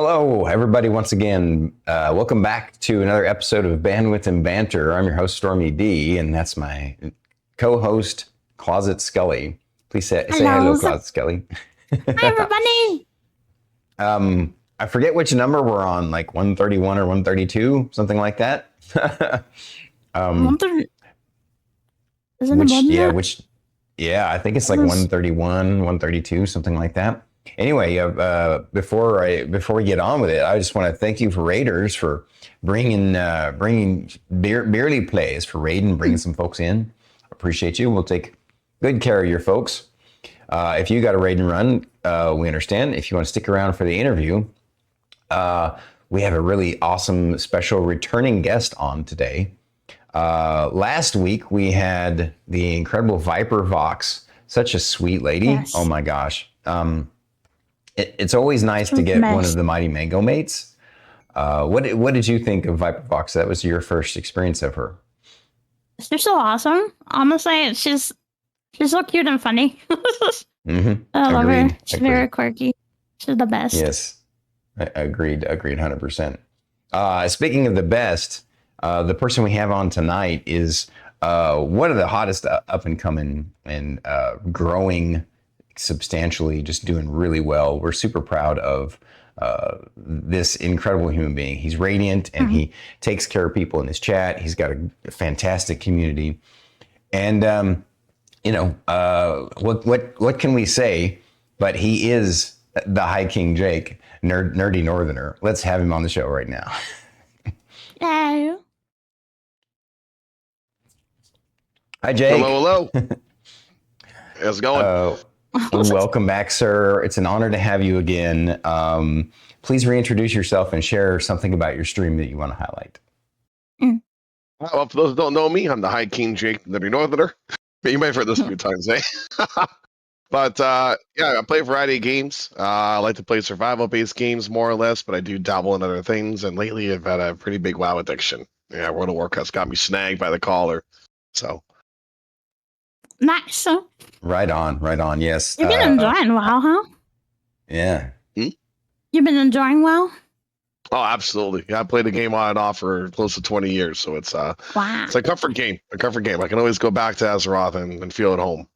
Hello, everybody, once again. Welcome back to another episode of Bandwidth and Banter. I'm your host, Stormy D, and that's my co-host, Closet Scully. Please say hello, Closet Scully. Hi, everybody. I forget which number we're on, like 131 or 132, something like that. Isn't it more than that? I think it's like 131, 132, something like that. Anyway, before we get on with it, I just want to thank you for Raiders for bringing Beerly Plays for raiding, bringing some folks in. Appreciate you. We'll take good care of your folks. If you got a raid and run, we understand. If you want to stick around for the interview, we have a really awesome special returning guest on today. Last week we had the incredible Viper Vox, such a sweet lady. Yes. Oh my gosh. It's always nice to get one of the Mighty Mango mates. What did you think of Viper Vox? That was your first experience of her. She's so awesome. Honestly, she's so cute and funny. I love her. She's very quirky. She's the best. Yes, agreed 100%. Speaking of the best, the person we have on tonight is one of the hottest up and coming and growing substantially, just doing really well. We're super proud of this incredible human being. He's radiant and he takes care of people in his chat. He's got a fantastic community. And, what can we say? But he is the High King Jake, NerdyNortherner. Let's have him on the show right now. Hello. Hi, Jake. Hello. How's it going? Welcome back, sir. It's an honor to have you again. Please reintroduce yourself and share something about your stream that you want to highlight. Well, for those who don't know me, I'm the High King Jake, the NerdyNortherner. You might have heard this a few times, eh? But I play a variety of games. I like to play survival-based games, more or less, but I do dabble in other things. And lately, I've had a pretty big WoW addiction. Yeah, World of Warcraft's got me snagged by the collar. So. Nice. Right on. Yes. You've been enjoying WoW, huh? Yeah. You've been enjoying WoW? Oh, absolutely. Yeah, I played the game on and off for close to 20 years, so it's it's a comfort game. I can always go back to Azeroth and feel at home.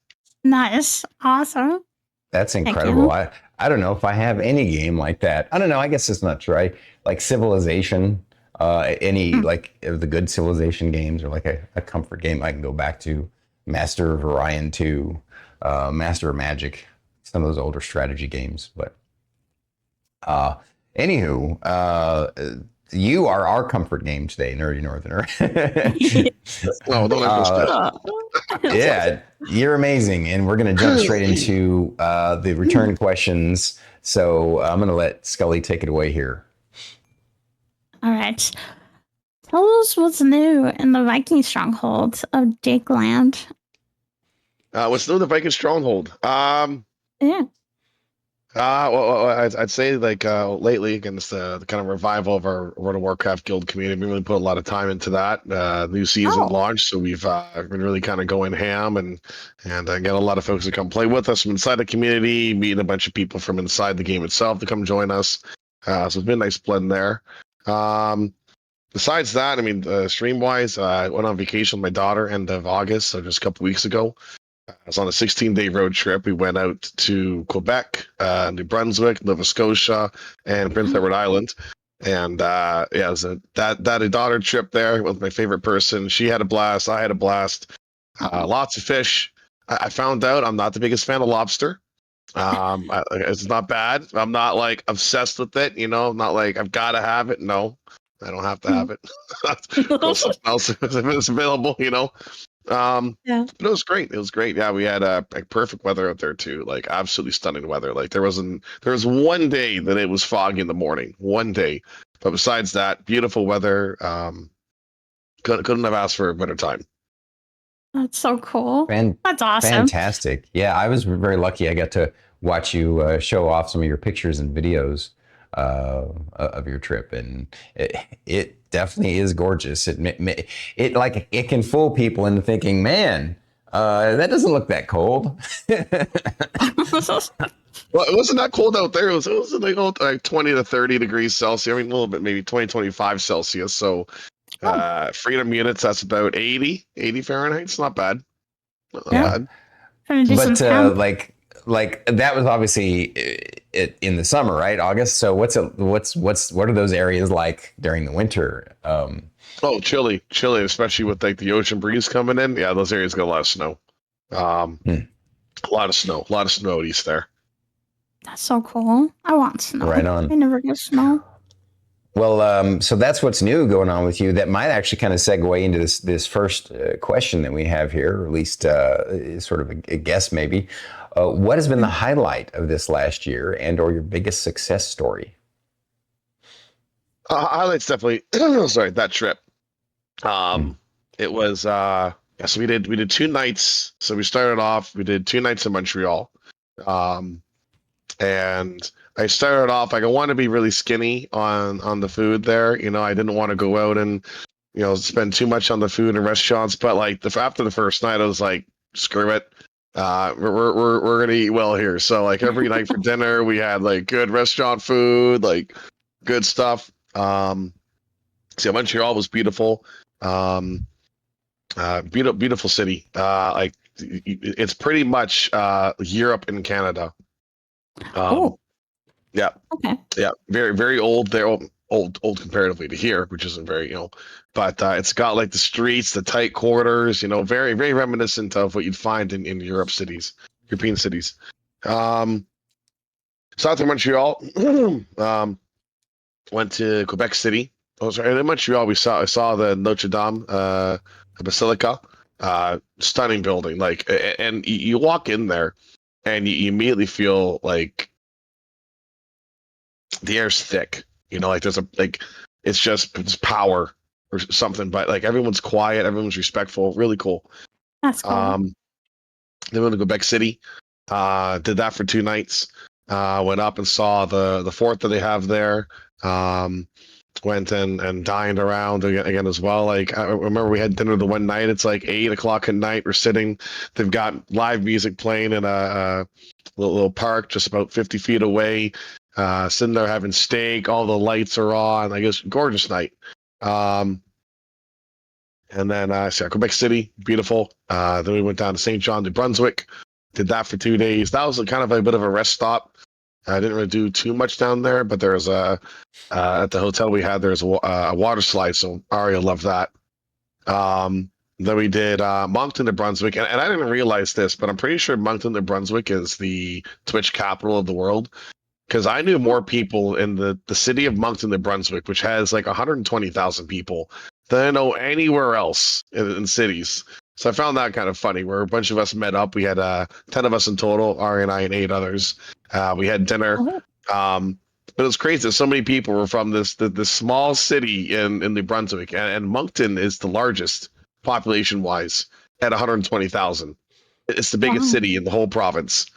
Nice. Awesome. That's incredible. I don't know if I have any game like that. I don't know. I guess it's not true. Like Civilization, like of the good Civilization games, or like a comfort game I can go back to. Master of Orion 2, Master of Magic, some of those older strategy games. But anywho, you are our comfort game today, NerdyNortherner. Yeah, you're amazing. And we're going to jump straight into the return questions. So I'm going to let Scully take it away here. All right. Tell us what's new in the Viking stronghold of Jake Land. What's new in the Viking stronghold? Yeah. I'd say lately, against the kind of revival of our World of Warcraft guild community, we really put a lot of time into that. New season launched, so we've been really kind of going ham and get a lot of folks to come play with us from inside the community, meeting a bunch of people from inside the game itself to come join us. So it's been a nice blend there. Besides that, stream-wise, I went on vacation with my daughter end of August, so just a couple weeks ago. I was on a 16-day road trip. We went out to Quebec, New Brunswick, Nova Scotia, and Prince Edward Island. And it was that daughter trip there with my favorite person. She had a blast. I had a blast. Lots of fish. I found out I'm not the biggest fan of lobster. It's not bad. I'm not like obsessed with it. I'm not like I've got to have it. No, I don't have to have it. Something else if it's available. But it was great. Yeah, we had perfect weather out there too. Like absolutely stunning weather. Like there was one day that it was foggy in the morning. One day, but besides that, beautiful weather. Couldn't have asked for a better time. That's so cool. That's awesome. Fantastic. Yeah, I was very lucky. I got to watch you show off some of your pictures and videos of your trip, and it definitely is gorgeous. It can fool people into thinking, man, that doesn't look that cold. Well, it wasn't that cold out there. It was like 20 to 30 degrees Celsius. I mean, a little bit, maybe 20, 25 Celsius. So, freedom units, that's about 80 Fahrenheit. It's not bad. Not Yeah. bad. Trying to do some But temp. like that was obviously in the summer, right? August. So what are those areas like during the winter? Oh, chilly, especially with like the ocean breeze coming in. Yeah, those areas got a lot of snow. A lot of snow east there. That's so cool. I want snow. Right on. I never get snow. Well, so that's what's new going on with you. That might actually kind of segue into this first question that we have here, or at least sort of a guess maybe. What has been the highlight of this last year and/or your biggest success story? Highlights definitely. Sorry, that trip. It was so we did 2 nights. So we started off. We did 2 nights in Montreal, and I started off like I wanted to be really skinny on the food there. You know, I didn't want to go out and spend too much on the food in restaurants. But like after the first night, I was like, screw it. We're gonna eat well here. So like every night for dinner, we had like good restaurant food, like good stuff. So Montreal was beautiful. Beautiful city. Like it's pretty much Europe and Canada. Yeah. Okay. Yeah. Very, very old. They're old comparatively to here, which isn't very, but it's got like the streets, the tight corridors, very, very reminiscent of what you'd find in European cities. South of Montreal, went to Quebec City. Oh, sorry. In Montreal, I saw the Notre Dame Basilica, stunning building. Like, and you walk in there, and you immediately feel like the air's thick. Like there's it's power or something. But like everyone's quiet, everyone's respectful. Really cool. That's cool. Then went to Quebec City. Did that for 2 nights. Went up and saw the fort that they have there. Went and dined around again as well. Like I remember we had dinner the one night. It's like 8 o'clock at night. We're sitting. They've got live music playing in a little park just about 50 feet away. Sitting there having steak. All the lights are on. Like it's a gorgeous night. And then Quebec City, beautiful. Then we went down to Saint John, New Brunswick. Did that for 2 days. That was kind of a bit of a rest stop. I didn't really do too much down there, but there's at the hotel we had, there's a water slide, so Aria loved that. Then we did Moncton, New Brunswick, and I didn't realize this, but I'm pretty sure Moncton, New Brunswick is the Twitch capital of the world, because I knew more people in the city of Moncton, New Brunswick, which has like 120,000 people, than I know anywhere else in cities. So I found that kind of funny, where a bunch of us met up. We had 10 of us in total, Ari and I and 8 others. We had dinner. But it was crazy that so many people were from this small city in New Brunswick. And Moncton is the largest population-wise at 120,000. It's the biggest city in the whole province.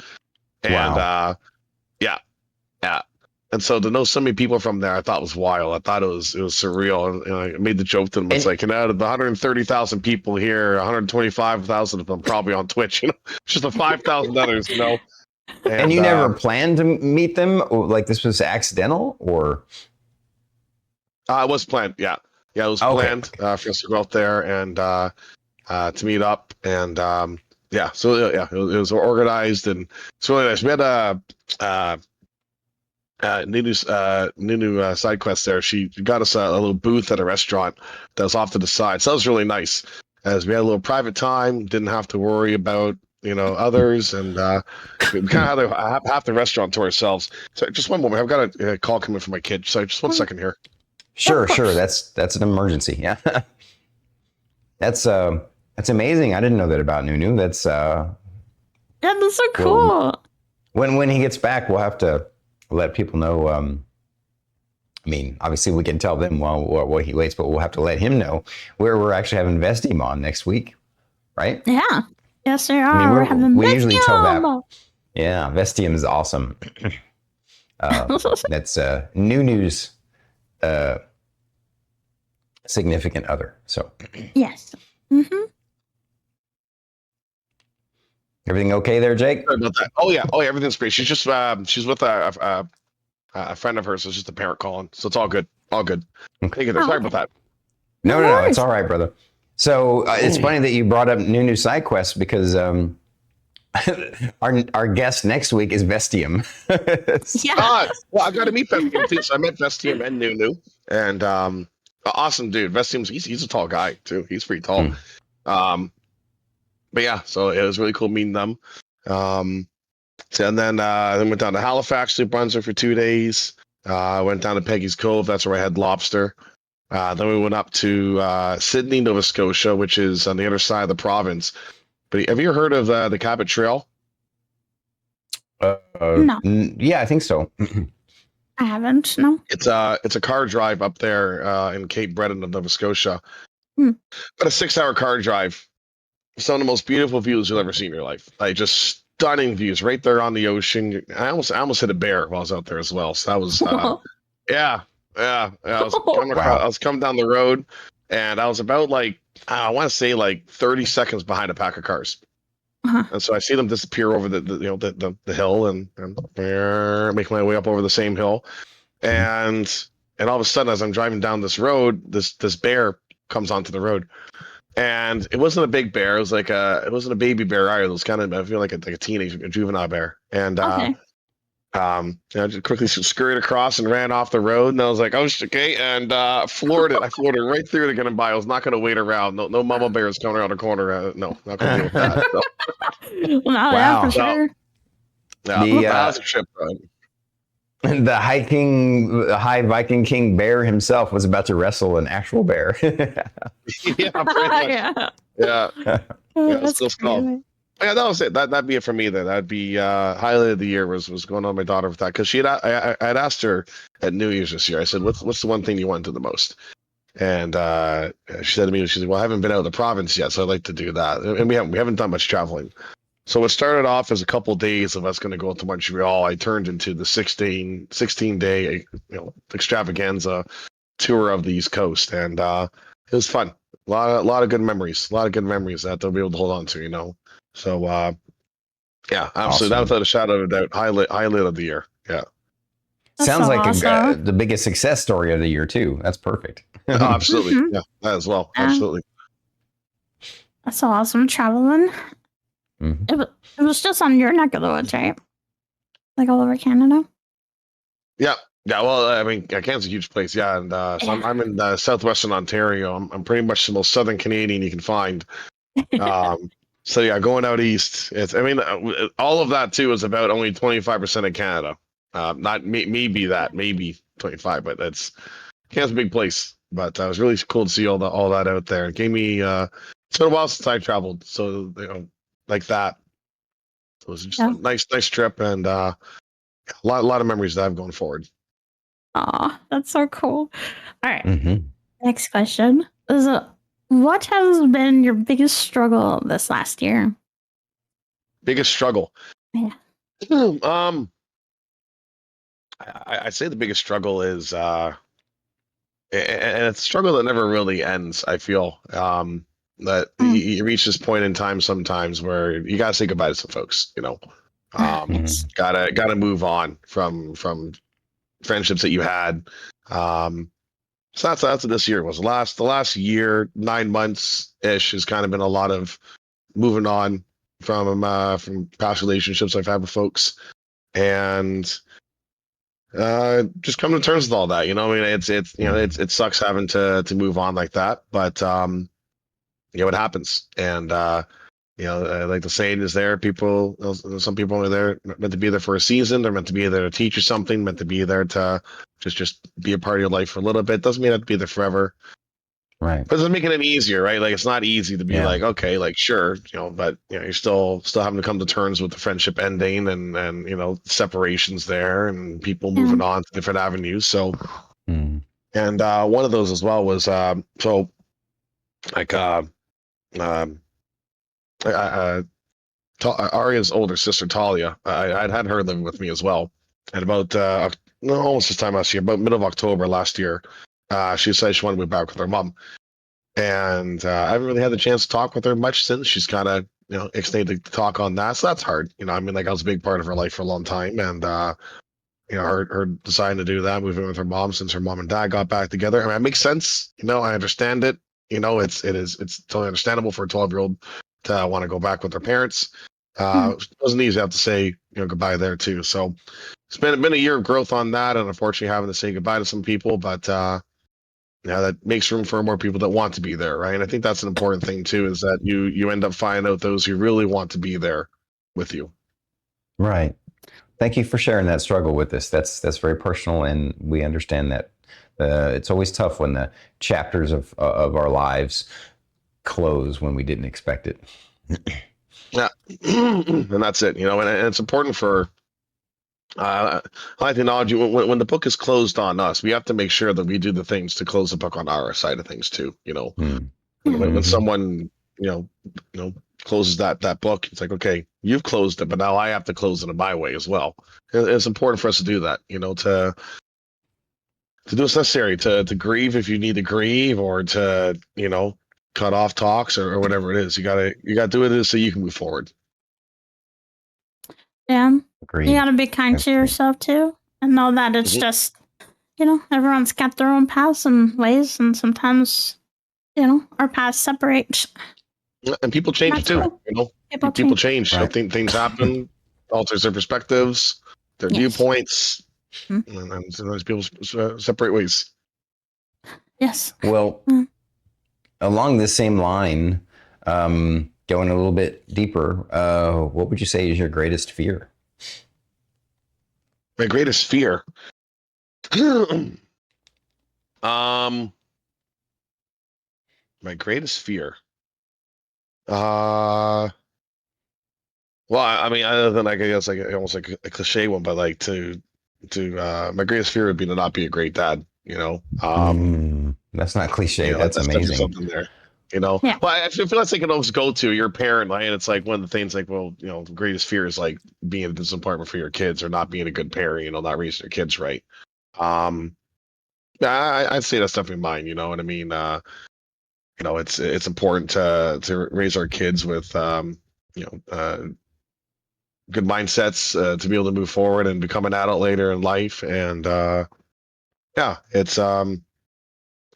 And yeah. And so to know so many people from there, I thought was wild. I thought it was surreal. And I made the joke to them. It's like, out of the 130,000 people here, 125,000 of them probably on Twitch. Just the 5,000 others. And you never planned to meet them? Like this was accidental, or? It was planned. Yeah, it was planned for us to go out there and to meet up. And it was organized and it's really nice. We had Nunu side quest there. She got us a little booth at a restaurant that was off to the side. So that was really nice, as we had a little private time, didn't have to worry about others, and we kind of had half the restaurant to ourselves. So just one moment, I've got a call coming from my kid. So just 1 second here. Sure. That's an emergency. Yeah. That's amazing. I didn't know that about Nunu. That's so cool. When he gets back, we'll have to let people know. I mean, obviously we can tell them while he waits, but we'll have to let him know where we're actually having Vestium on next week, right? Yeah. Yes, they are. I mean, we're having we usually tell that. Yeah, Vestium is awesome. That's Nunu's significant other. So yes. Mm-hmm. Everything okay there, Jake? Sorry about that. Oh yeah, everything's great. She's just she's with a friend of hers. So it's just a parent calling, so it's all good, all good. Take it. Oh, Sorry okay. about that. No, No no, no. It's worries. all right, brother. So it's funny that you brought up new side quests because our guest next week is Vestium. Yeah. Well, I got to meet Vestium too. So I met Vestium and Nunu, and awesome dude. Vestium's he's a tall guy too. He's pretty tall. But yeah, so it was really cool meeting them. And then went down to Halifax, New Brunswick for 2 days. Went down to Peggy's Cove. That's where I had lobster. Then we went up to Sydney, Nova Scotia, which is on the other side of the province. But have you ever heard of the Cabot Trail? No. Yeah, I think so. I haven't. No. It's a car drive up there in Cape Breton, Nova Scotia. Hmm. But a 6-hour car drive. Some of the most beautiful views you'll ever see in your life. Like just stunning views right there on the ocean. I almost hit a bear while I was out there as well. So that was yeah. I was coming down the road, and I was about like I want to say like 30 seconds behind a pack of cars. And so I see them disappear over the hill and make my way up over the same hill, and all of a sudden as I'm driving down this road, this bear comes onto the road. And it wasn't a big bear. It wasn't a baby bear either. It was kind of, I feel like a teenage, a juvenile bear. And Okay. I just quickly scurried across and ran off the road. And I was like, oh, okay. And floored it. I floored it right through to get him by. I was not going to wait around. No mama bears coming around the corner. No, not going to deal with that. So, Well, Wow. yeah, for sure. yeah, that was a trip. The high Viking King bear himself was about to wrestle an actual bear. Yeah, pretty much. Yeah. Yeah. That's still small. crazy. Yeah, that was it. That'd be it for me then. That'd be highlight of the year was going on my daughter with that because I had asked her at New Year's this year. I said, "What's the one thing you want to do the most?" And she said to me, "She said, well, I haven't been out of the province yet, so I'd like to do that." And we haven't done much traveling. So it started off as a couple of days of us going to go to Montreal. I turned into the 16-day extravaganza tour of the East Coast, and it was fun. A lot of good memories. A lot of good memories that they'll be able to hold on to. So yeah, absolutely. Awesome. That without a shadow of a doubt, highlight of the year. Yeah. That's Sounds so like awesome. the biggest success story of the year too. That's perfect. Oh, absolutely. Mhm. Yeah, that as well. Yeah. Absolutely. That's so awesome traveling. Mhm. It was just on your neck of the woods, right? Like all over Canada. Yeah. Yeah, well, I mean, Canada's a huge place, yeah, and so I'm in southwestern Ontario. I'm pretty much the most southern Canadian you can find. So yeah, going out east, all of that too is about only 25% of Canada. Not maybe 25, but Canada's a big place. But it was really cool to see all that out there. It gave me it's been a while since I traveled, so like that. So it was just a nice trip and a lot of memories that I have going forward. Aw, that's so cool. All right. Mm-hmm. Next question is what has been your biggest struggle this last year? Biggest struggle. Yeah. I'd say the biggest struggle is and it's a struggle that never really ends. I feel that you reach this point in time sometimes where you gotta say goodbye to some folks. Yes. Gotta move on from friendships that you had. So that's what this year was. The last year, 9 months ish, has kind of been a lot of moving on from past relationships I've had with folks, and just come to terms with all that. I mean, it sucks having to move on like that, but it happens, and like the saying is there. Some people are there meant to be there for a season. They're meant to be there to teach you something. Meant to be there to just be a part of your life for a little bit. Doesn't mean you have to be there forever. Right. But it's making it easier, right? Like it's not easy to be like, okay, like sure, but you're still having to come to terms with the friendship ending and separations there and people moving on to different avenues. So, and one of those as well was Arya's older sister Talia. I'd had her living with me as well, and about almost this time last year, about middle of October last year, she decided she wanted to move back with her mom. And I haven't really had the chance to talk with her much since. She's kind of ixnay to talk on that. So that's hard. I mean, like I was a big part of her life for a long time, and her deciding to do that, moving with her mom since her mom and dad got back together. I mean, it makes sense. I understand it. It's totally understandable for a 12-year-old to want to go back with their parents. It wasn't easy to have to say goodbye there too. So it's been a year of growth on that, and unfortunately having to say goodbye to some people, but that makes room for more people that want to be there, right? And I think that's an important thing too, is that you end up finding out those who really want to be there with you. Right. Thank you for sharing that struggle with us. That's very personal, and we understand that it's always tough when the chapters of our lives close when we didn't expect it. Yeah, and that's it. And it's important for I like the knowledge when the book is closed on us, we have to make sure that we do the things to close the book on our side of things too. When someone closes that book, it's like, okay, you've closed it, but now I have to close it in my way as well. It's important for us to do that, to do what's necessary, to grieve if you need to grieve, or to cut off talks or whatever it is. You gotta do it so you can move forward. Yeah. Agreed. You gotta be kind to yourself too, and know that it's just, everyone's got their own paths and ways, and sometimes, our paths separate. And people change too. Cool. People change. Right. Things happen, alters their perspectives, their viewpoints, and sometimes people separate ways. Yes. Well, along the same line, going a little bit deeper, what would you say is your greatest fear? My greatest fear. My greatest fear. Well, I mean, other than I guess almost like a cliche one, but like to my greatest fear would be to not be a great dad. That's not cliche. That's amazing. Something there. Yeah. Well, I feel that's like an always go to your parent, right? And it's like one of the things like, well, the greatest fear is like being a disappointment for your kids or not being a good parent, not raising your kids right. I'd say that's definitely mine. You know what I mean? It's important to raise our kids with good mindsets to be able to move forward and become an adult later in life. And it's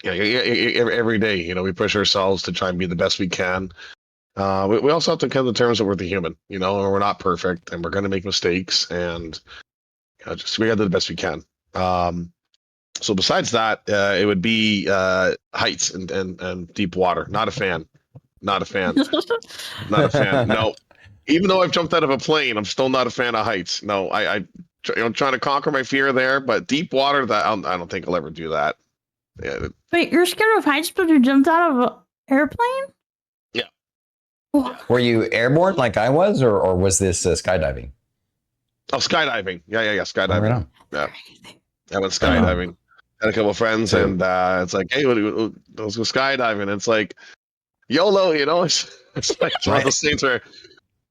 every day, we push ourselves to try and be the best we can. We also have to come to terms that we're the human, and we're not perfect, and we're going to make mistakes, and just we got to do the best we can. So besides that, it would be heights and deep water. Not a fan. Not a fan. No. Even though I've jumped out of a plane, I'm still not a fan of heights. No, I'm trying to conquer my fear there, but deep water, that I don't think I'll ever do that. Yeah. Wait, you're scared of heights, but you jumped out of an airplane? Yeah. Were you airborne like I was, or was this skydiving? Oh, skydiving. Yeah, skydiving. Oh, right on. Yeah. I went skydiving. Had a couple of friends, and it's like, hey, let's go skydiving. It's like YOLO, it's like one of those things where,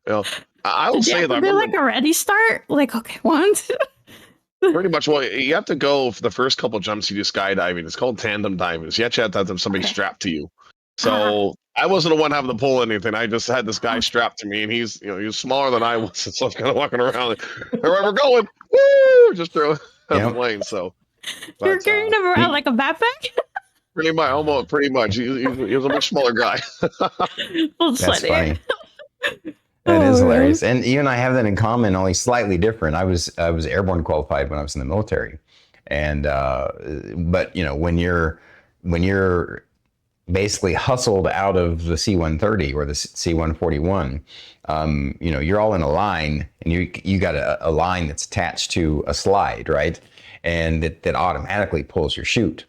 I will say that. Did like a ready start? Like, okay, one, two. Pretty much. Well, you have to go for the first couple jumps you do skydiving. It's called tandem diving. So you have to have somebody strapped to you. So I wasn't the one having to pull anything. I just had this guy strapped to me, and he's he was smaller than I was. So I was kind of walking around like, all right, we're going. Woo! Just throw out the plane. So you're carrying him around like a backpack? Pretty much. He was a much smaller guy. That's funny. That is hilarious. And you and I have that in common, only slightly different. I was airborne qualified when I was in the military. And but when you're basically hustled out of the C-130 or the C-141, you're all in a line, and you got a line that's attached to a slide, right? And that automatically pulls your chute.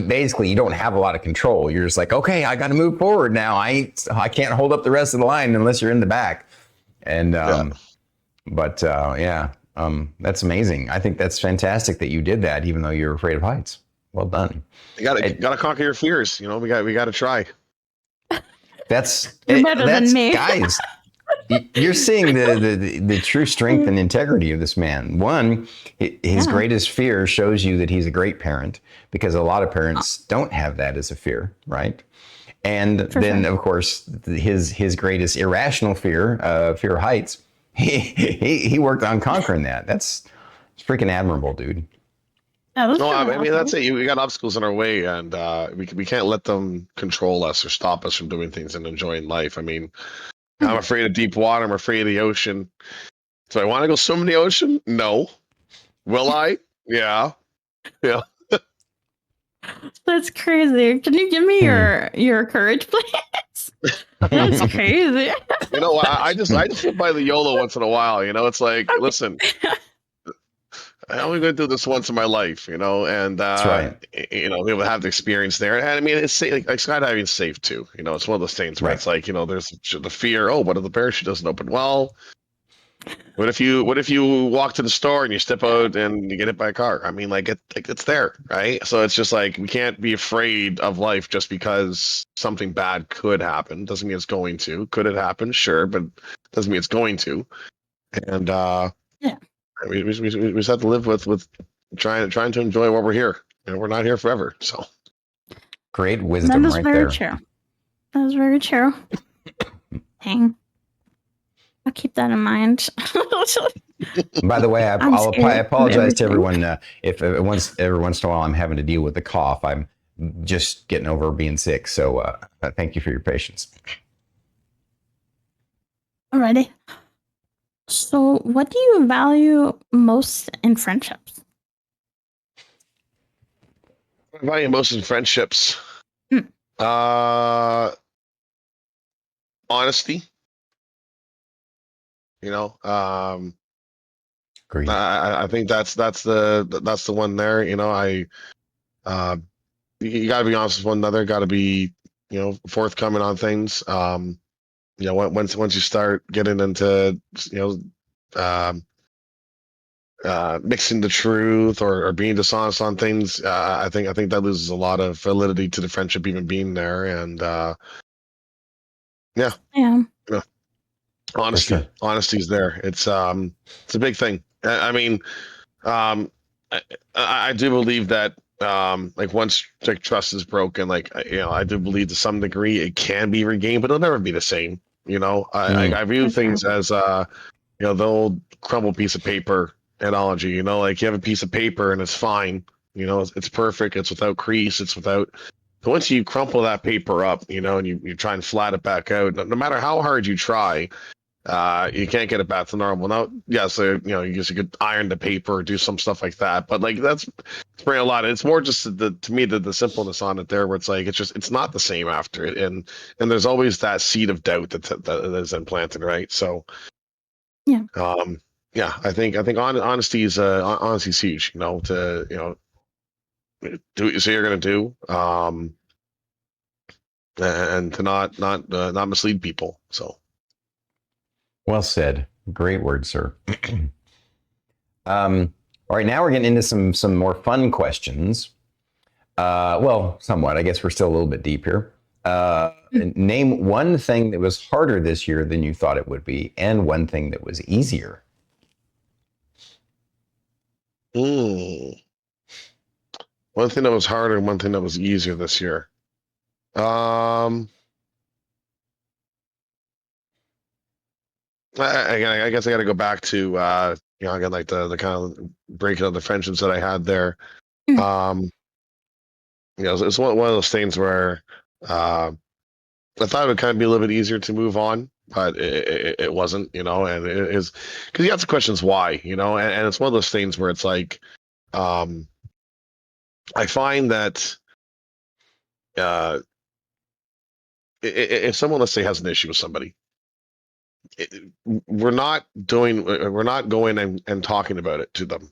Basically you don't have a lot of control. You're just like, okay, I got to move forward now. I can't hold up the rest of the line unless you're in the back. And, that's amazing. I think that's fantastic that you did that, even though you're afraid of heights. Well done. You gotta conquer your fears. We got to try. You're better than me. Guys, you're seeing the true strength and integrity of this man. One, his greatest fear shows you that he's a great parent, because a lot of parents don't have that as a fear, right? And For then, sure. of course, his greatest irrational fear, fear of heights, he worked on conquering that. It's freaking admirable, dude. That was No, really I mean that's awesome. it. We got obstacles in our way, and we can't let them control us or stop us from doing things and enjoying life. I mean, I'm Hmm. afraid of deep water. I'm afraid of the ocean. So I want to go swim in the ocean? No. Will I? Yeah. Yeah. That's crazy. Can you give me Hmm. your courage, please? That's crazy. You know, I just live by the YOLO once in a while. You know, it's like, listen, I'm only going to do this once in my life. You know, and That's right. we will have the experience there. And I mean, it's safe. Like skydiving's safe too. You know, it's one of those things where Right. it's like, there's the fear. Oh, what if the parachute doesn't open? Well, what if you walk to the store and you step out and you get hit by a car? I mean, it's there, right? So it's just like we can't be afraid of life just because something bad could happen. Doesn't mean it's going to. Could it happen? Sure, but doesn't mean it's going to. And Yeah. we just have to live with trying to enjoy while we're here. And we're not here forever. So Great That wisdom is right very there. true. That is very true. Dang. I'll keep that in mind. By the way, I'm I scared of apologize to everything. everyone if every once in a while I'm having to deal with the cough. I'm just getting over being sick. So thank you for your patience. Alrighty. So, what do you value most in friendships? I value most in friendships. Hmm. Honesty. You know, Agreed. I think that's the one there. Uh, you got to be honest with one another. Got to be forthcoming on things. Once you start getting into um, mixing the truth or being dishonest on things, I think that loses a lot of validity to the friendship even being there. And yeah, Yeah. For sure. honesty is there. It's a big thing. I mean, um, I do believe that like once like trust is broken, like I do believe to some degree it can be regained, but it'll never be the same. I view For sure. things as the old crumbled piece of paper analogy. Like you have a piece of paper and it's fine. It's perfect. It's without crease. It's without. But once you crumple that paper up, and you try and flat it back out, no matter how hard you try, you can't get it back to normal. Now, yes, you guess you could iron the paper or do some stuff like that, but like it's bringing a lot. It's more just to me the simpleness on it there, where it's like it's not the same after it, and there's always that seed of doubt that is implanted, right? So, Yeah. yeah, I think honesty is huge. Do what you say you're gonna do, and to not mislead people. So. Well said. Great word, sir. All right, now we're getting into some more fun questions. Well, somewhat. I guess we're still a little bit deep here. Name one thing that was harder this year than you thought it would be, and one thing that was easier. Mm. One thing that was harder and one thing that was easier this year. I guess I got to go back to again like the kind of breaking of the friendships that I had there. Mm. Um, it's one of those things where I thought it would kind of be a little bit easier to move on, but it wasn't. And it is because you ask the questions why, and it's one of those things where it's like I find that uh, if someone, let's say, has an issue with somebody, we're not going and talking about it to them.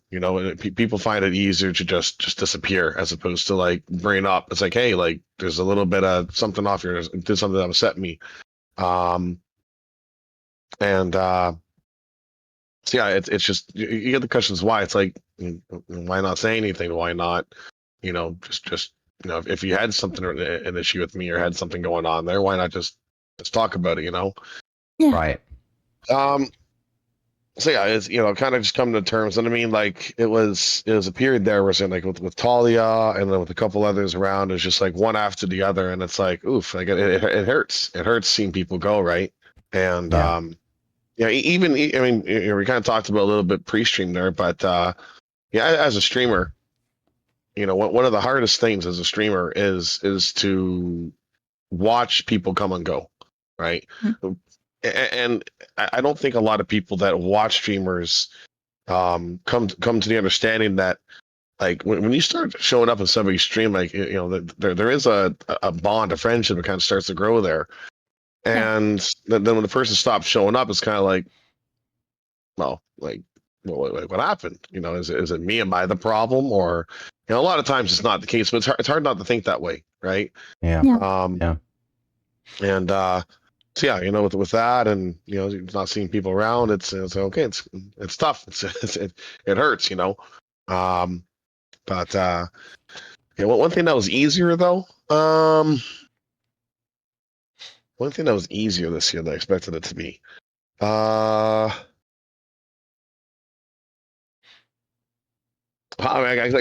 People find it easier to just disappear as opposed to like bring it up. It's like, hey, like there's a little bit of something off here, did something that upset me. um and so yeah, it's just you get the questions why. It's like, why not say anything? Why not just if you had something, an issue with me, or had something going on there, why not just talk about it? Yeah. Right. um So yeah, it's kind of just come to terms. And I mean, like it was a period there where like with Talia and then with a couple others around, it's just like one after the other, and it's like oof, like it hurts. It hurts seeing people go, right? And Yeah. even I mean, we kind of talked about a little bit pre-stream there, but yeah, as a streamer, one of the hardest things as a streamer is to watch people come and go, right? And I don't think a lot of people that watch streamers come to the understanding that like when you start showing up in somebody's stream, like there is a bond, a friendship that kind of starts to grow there, and then when the person stops showing up, it's kind of like, well, like what happened? Is it me? Am I the problem? Or a lot of times it's not the case, but it's hard not to think that way, right? Yeah. Yeah. And so yeah, with that, and not seeing people around, it's okay. It's tough. It hurts, But yeah, one thing that was easier though. One thing that was easier this year than I expected it to be. I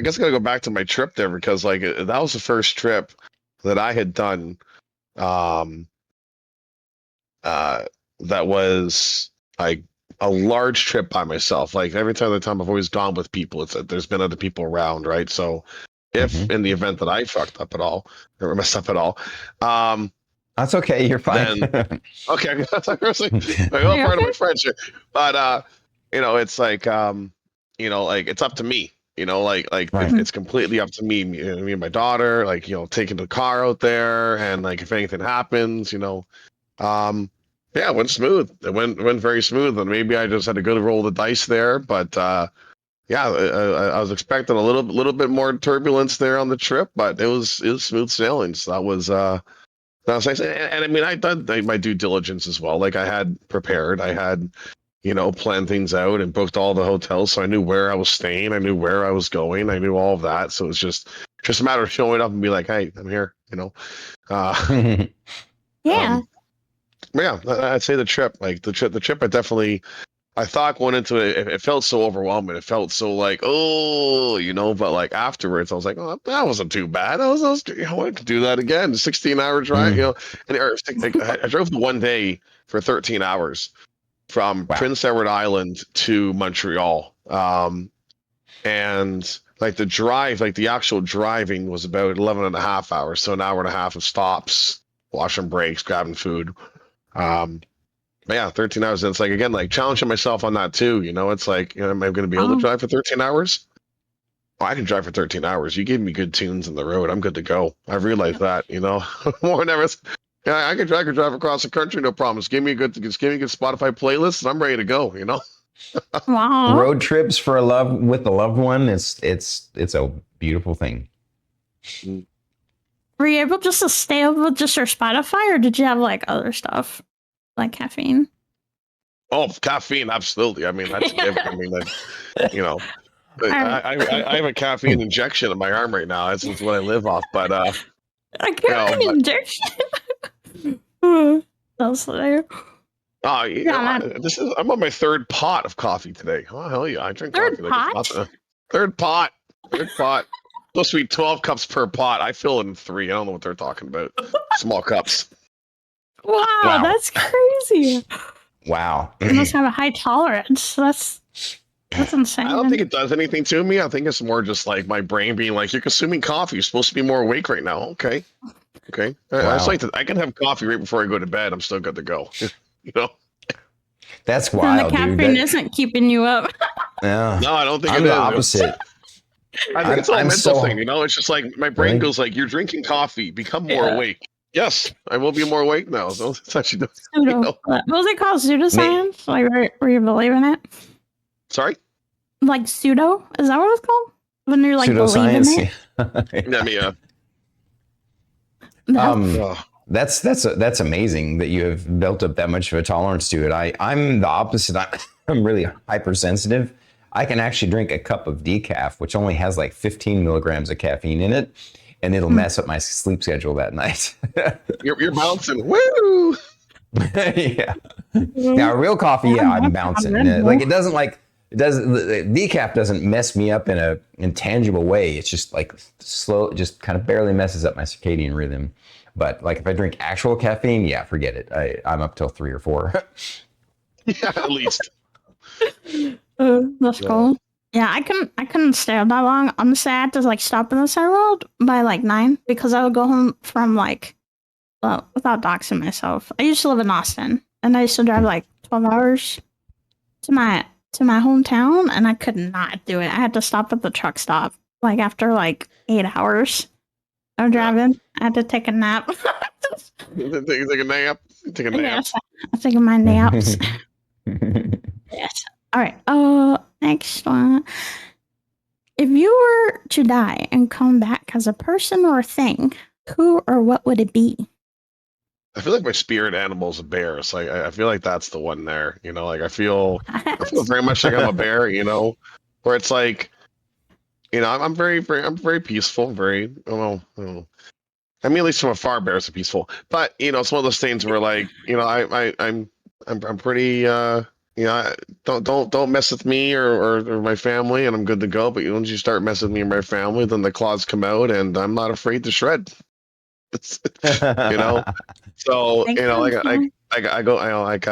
guess I gotta go back to my trip there because like that was the first trip that I had done. That was like a large trip by myself. Like every time I've always gone with people. It's there's been other people around, right? So if in the event that I fucked up at all or messed up at all, That's okay. You're fine. then okay, that's like all part of my friendship. But it's like like it's up to me. Like Right. it's completely up to me. Me and my daughter, like taking the car out there, and like if anything happens, yeah, it went smooth. It went very smooth, and maybe I just had a good roll of the dice there. But yeah, I was expecting a little bit more turbulence there on the trip, but it was smooth sailing. So that was nice. And I mean, I done my due diligence as well. Like I had prepared, I had planned things out and booked all the hotels, so I knew where I was staying, I knew where I was going, I knew all of that. So it's just a matter of showing up and be like, hey, I'm here. Yeah. Yeah, I'd say the trip, I definitely, I thought going into it, it felt so overwhelming. It felt so like, oh, but like afterwards, I was like, oh, that wasn't too bad. I wanted to do that again. 16-hour drive, and I drove one day for 13 hours from Prince Edward Island to Montreal. And like the drive, like the actual driving was about 11 and a half hours. So an hour and a half of stops, washing breaks, grabbing food. But yeah, 13 hours. And it's like, again, like challenging myself on that too. It's like, am I going to be able to drive for 13 hours? Oh, I can drive for 13 hours. You gave me good tunes on the road. I'm good to go. I've realized that, more than ever. Yeah, I could drive across the country, no problem. Just give me a good Spotify playlist, and I'm ready to go. Wow. Road trips for with a loved one. It's a beautiful thing. Were you able just to stay up with just your Spotify, or did you have like other stuff, like caffeine? Oh, caffeine, absolutely. I mean, that's I mean, like, I have a caffeine injection in my arm right now. That's what I live off. But a caffeine injection. That's hilarious. Oh, I'm on my third pot of coffee today. Oh hell yeah, I drink third coffee. Pot? Third pot. Supposed to be 12 cups per pot. I fill in 3. I don't know what they're talking about. Small cups. Wow, that's crazy. Wow. You must have a high tolerance. That's insane. I don't think it does anything to me. I think it's more just like my brain being like, you're consuming coffee. You're supposed to be more awake right now. Okay. Wow. I can have coffee right before I go to bed. I'm still good to go. That's wild. And the caffeine isn't keeping you up. Yeah. No, I don't think I'm it the is. Opposite. I think it's all a mental thing. It's just like my brain goes like, you're drinking coffee. Become more awake. Yes, I will be more awake now. So it's actually What was it called? Pseudoscience? Like, were you believing it? Sorry? Like pseudo? Is that what it's called? When you're like believing it? That's amazing that you have built up that much of a tolerance to it. I'm the opposite. I'm really hypersensitive. I can actually drink a cup of decaf, which only has like 15 milligrams of caffeine in it, and it'll mess up my sleep schedule that night. You're bouncing. Woo! Yeah. Now, real coffee, yeah, I'm bouncing. Like it doesn't decaf doesn't mess me up in a intangible way. It's just like slow, just kind of barely messes up my circadian rhythm. But like if I drink actual caffeine, yeah, forget it. I'm up till 3 or 4. Yeah, at least. That's cool. Yeah, I couldn't stay up that long. Honestly, I had to like stop in the side road by like 9 because I would go home from like, well, without doxing myself. I used to live in Austin and I used to drive like 12 hours to my hometown, and I could not do it. I had to stop at the truck stop like after like 8 hours of driving. I had to take a nap. Take a nap. Take a nap. Yes, I'm taking my naps. Yes. All right. Next one. If you were to die and come back as a person or a thing, who or what would it be? I feel like my spirit animal is a bear. So I feel like that's the one there. You know, like I feel very much like I'm a bear. You know, where it's like, you know, I'm very peaceful. Very, well, I mean, at least from afar, bears are peaceful. But you know, it's one of those things where, like, you know, I'm pretty. You know, don't mess with me or my family, and I'm good to go. But once you start messing with me and my family, then the claws come out, and I'm not afraid to shred. You know, so you know, like I go, I know, like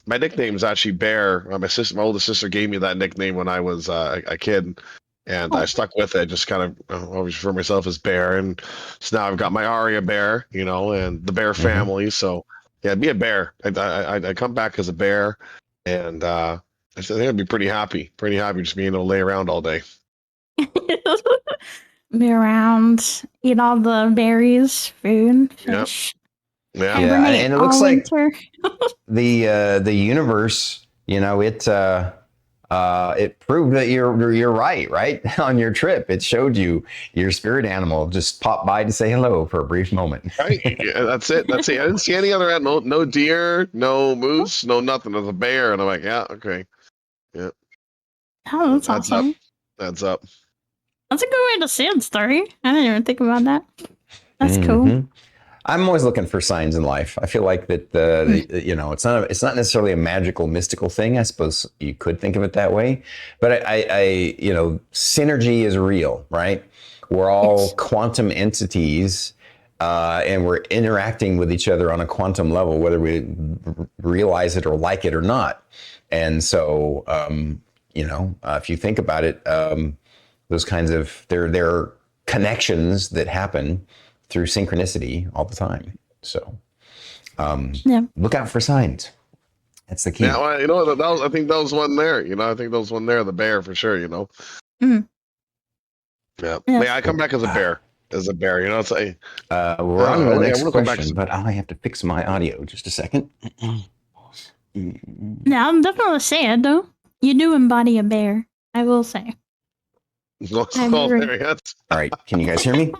my nickname is actually Bear. My oldest sister gave me that nickname when I was a kid, and I stuck with it. Just kind of always refer myself as Bear, and so now I've got my Aria Bear, you know, and the Bear family. So yeah, be a bear. I come back as a bear, and I think I'd be pretty happy just being able to lay around all day. Be around, eat all the berries, food, fish. Yeah. And it looks like the universe, you know, it proved that you're right on your trip. It showed you your spirit animal just popped by to say hello for a brief moment. Right. Yeah, that's it. I didn't see any other animal. No deer, no moose, no nothing. There's a bear, and I'm like, yeah, okay, yeah. Oh, that's awesome. That's up. That's a good way to see it, story. I didn't even think about that. That's cool. I'm always looking for signs in life. I feel like that, you know, it's not necessarily a magical, mystical thing. I suppose you could think of it that way, but I you know, synergy is real, right? We're all quantum entities, and we're interacting with each other on a quantum level, whether we realize it or like it or not. And so, you know, if you think about it, those kinds of there are connections that happen through synchronicity all the time. So look out for signs. That's the key. Yeah, well, you know, I think that was one there. You know, I think that was one there, the bear for sure, you know. Yeah. I come back as a bear. You know, it's like we're on to the next question, but I have to fix my audio. Just a second. Yeah, I'm definitely saying though. You do embody a bear, I will say. All right, can you guys hear me?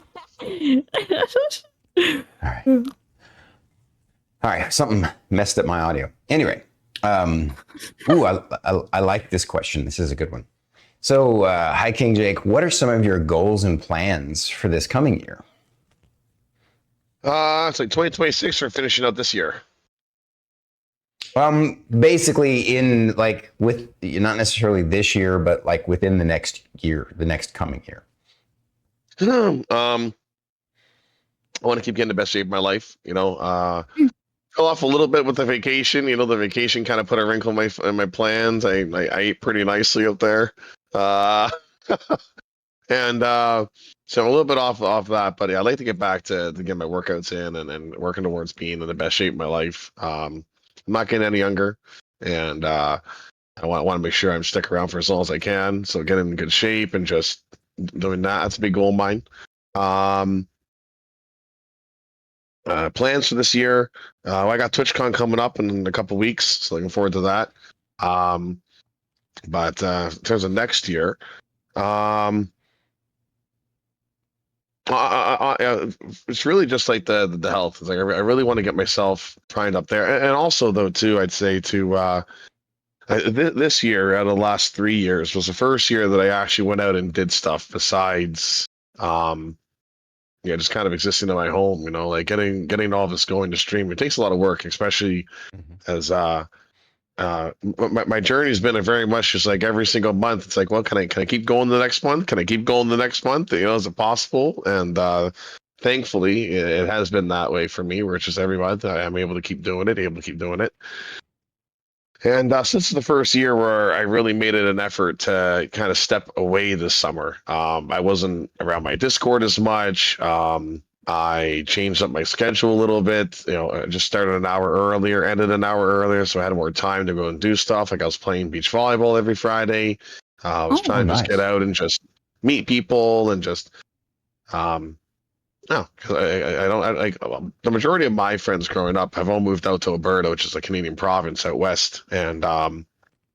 All right. Something messed up my audio. Anyway, I like this question. This is a good one. So, hi, King Jake. What are some of your goals and plans for this coming year? It's like 2026 or finishing out this year. Basically in like with not necessarily this year, but like within the next year, the next coming year. I want to keep getting the best shape of my life. You know, fell off a little bit with the vacation. You know, the vacation kind of put a wrinkle in my plans. I ate pretty nicely up there, and so I'm a little bit off that. But yeah, I'd like to get back to get my workouts in and working towards being in the best shape of my life. I'm not getting any younger, and I want to make sure I'm stick around for as long as I can. So get in good shape and just doing that. That's a big goal of mine. Plans for this year. I got TwitchCon coming up in a couple weeks, so looking forward to that. But in terms of next year, it's really just like the health. It's like I really want to get myself primed up there, and also though too, I'd say to this year out of the last 3 years was the first year that I actually went out and did stuff besides just kind of existing in my home. Like getting all this going to stream. It takes a lot of work, especially as my journey has been a very much just like every single month. It's like, well, can I keep going the next month? Can I keep going the next month? Is it possible? And thankfully, it has been that way for me, where it's just every month I'm able to keep doing it. And since the first year where I really made it an effort to kind of step away this summer, I wasn't around my Discord as much. I changed up my schedule a little bit. I just started an hour earlier, ended an hour earlier, so I had more time to go and do stuff. Like I was playing beach volleyball every Friday. I was trying to just get out and just meet people and just no, because I don't like the majority of my friends growing up have all moved out to Alberta, which is a Canadian province out west, and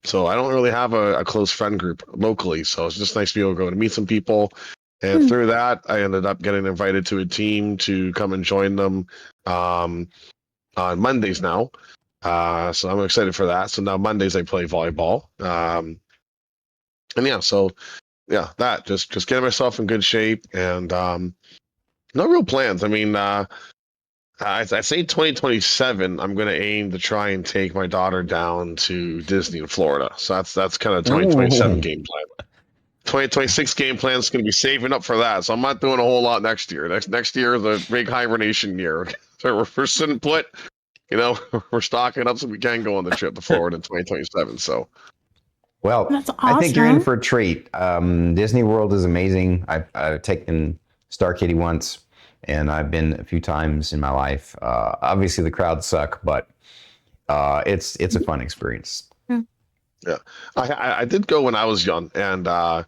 so I don't really have a close friend group locally. So it's just nice to be able to go and meet some people. And through that, I ended up getting invited to a team to come and join them on Mondays now. So I'm excited for that. So now Mondays I play volleyball. And that just getting myself in good shape and no real plans. I mean, I say 2027. I'm going to aim to try and take my daughter down to Disney in Florida. So that's kind of 2027 game plan. 2026 game plan is going to be saving up for that. So I'm not doing a whole lot next year. Next year is a big hibernation year. So we're sitting put. We're stocking up so we can go on the trip to Florida in 2027. So. Well, That's awesome. I think you're in for a treat. Disney World is amazing. I've taken Star Kitty once, and I've been a few times in my life. Obviously, the crowds suck, but it's a fun experience. Yeah, I did go when I was young, and my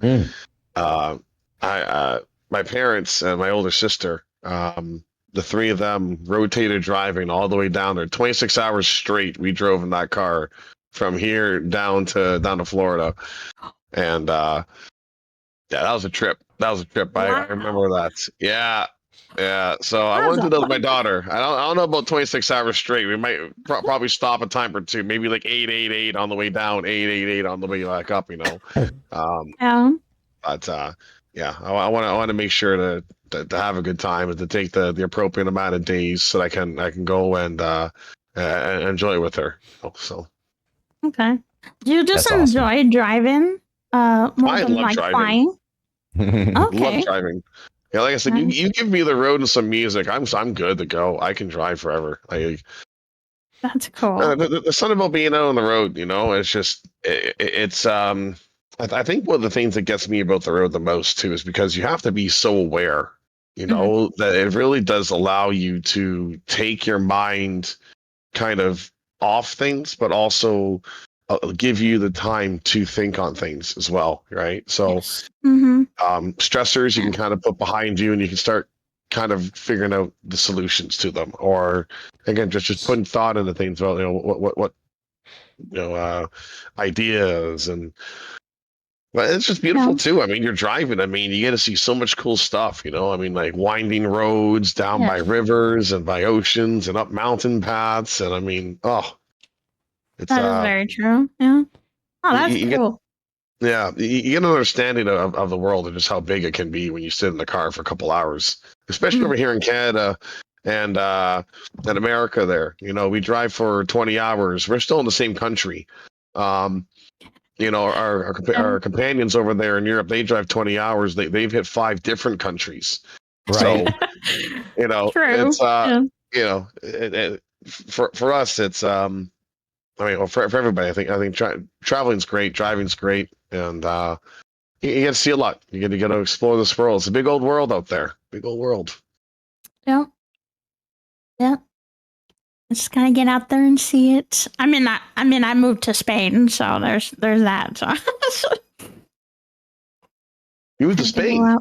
parents and my older sister, the three of them rotated driving all the way down there. 26 hours straight. We drove in that car from here down to Florida, and that was a trip. Wow. I remember that. Yeah. So I wanted to know my daughter. I don't know about 26 hours straight. We might probably stop a time or two, maybe like 888 on the way down, 888 on the way back up. Yeah. But I want to make sure to have a good time and to take the appropriate amount of days so that I can go and enjoy it with her. So. Okay. Do you just enjoy driving? More than love like driving. flying? Okay. Love driving. Yeah, like I said, you give me the road and some music, I'm good to go. I can drive forever. That's cool. The something about being out on the road, it's just it's I think one of the things that gets me about the road the most too is because you have to be so aware, that it really does allow you to take your mind kind of off things, but also give you the time to think on things as well, right? So Yes. Stressors you can kind of put behind you and you can start kind of figuring out the solutions to them, or again just putting thought into things about what ideas. And but it's just beautiful too. I mean, you're driving, you get to see so much cool stuff, like winding roads down by rivers and by oceans and up mountain paths, and it's that is very true. Yeah. Oh, that's cool. You get an understanding of the world and just how big it can be when you sit in the car for a couple hours, especially over here in Canada and America there. We drive for 20 hours. We're still in the same country. Our companions over there in Europe, they drive 20 hours. They've hit 5 different countries. Right. So, True. for us, it's for everybody, I think traveling's great, driving's great, and you get to see a lot. You get to explore this world. It's a big old world out there. Big old world. Yeah. Just gotta get out there and see it. I moved to Spain, so there's that. So. You moved to Spain?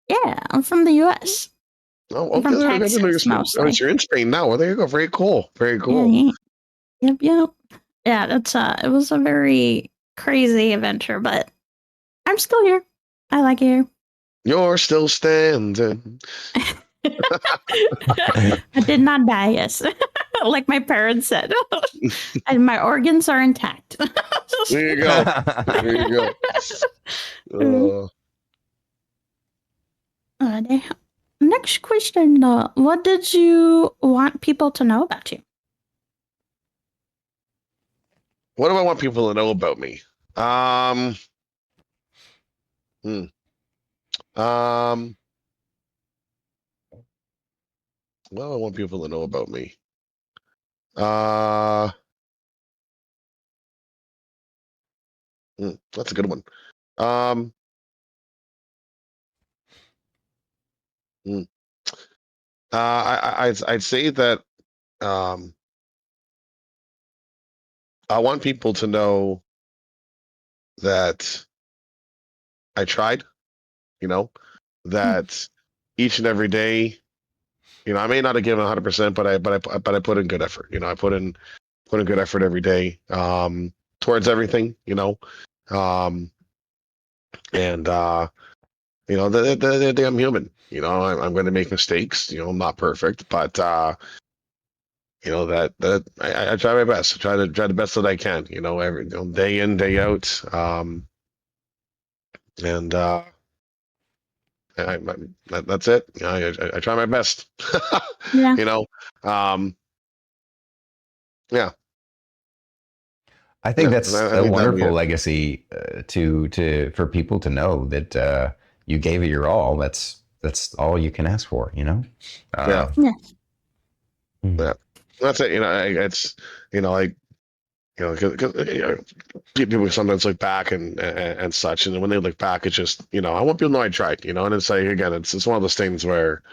Yeah, I'm from the U.S. Oh, okay. From Texas, mostly. You're in Spain now. Well, there you go. Very cool. Very cool. Yep. Yeah, it was a very crazy adventure, but I'm still here. I like it here. You're still standing. I did not die, yes. Like my parents said. And my organs are intact. There you go. There you go. Damn. Next question. What did you want people to know about you? What do I want people to know about me? Well, I want people to know about me. That's a good one. I'd say that I want people to know that I tried, you know, that each and every day, I may not have given 100%, but I put in good effort. I put in good effort every day towards everything, and I'm human. I'm going to make mistakes. I'm not perfect, but that I try my best. I try the best that I can. Every day in, day out, and that's it. I try my best. Yeah. Yeah. I think Yeah, that's I a think that'd be wonderful it. legacy for people to know that you gave it your all. That's all you can ask for, Yeah. Yeah. Yeah. That's it. It's like cause, people sometimes look back and such, and when they look back, it's just I want people to know I tried. And it's like again, it's one of those things where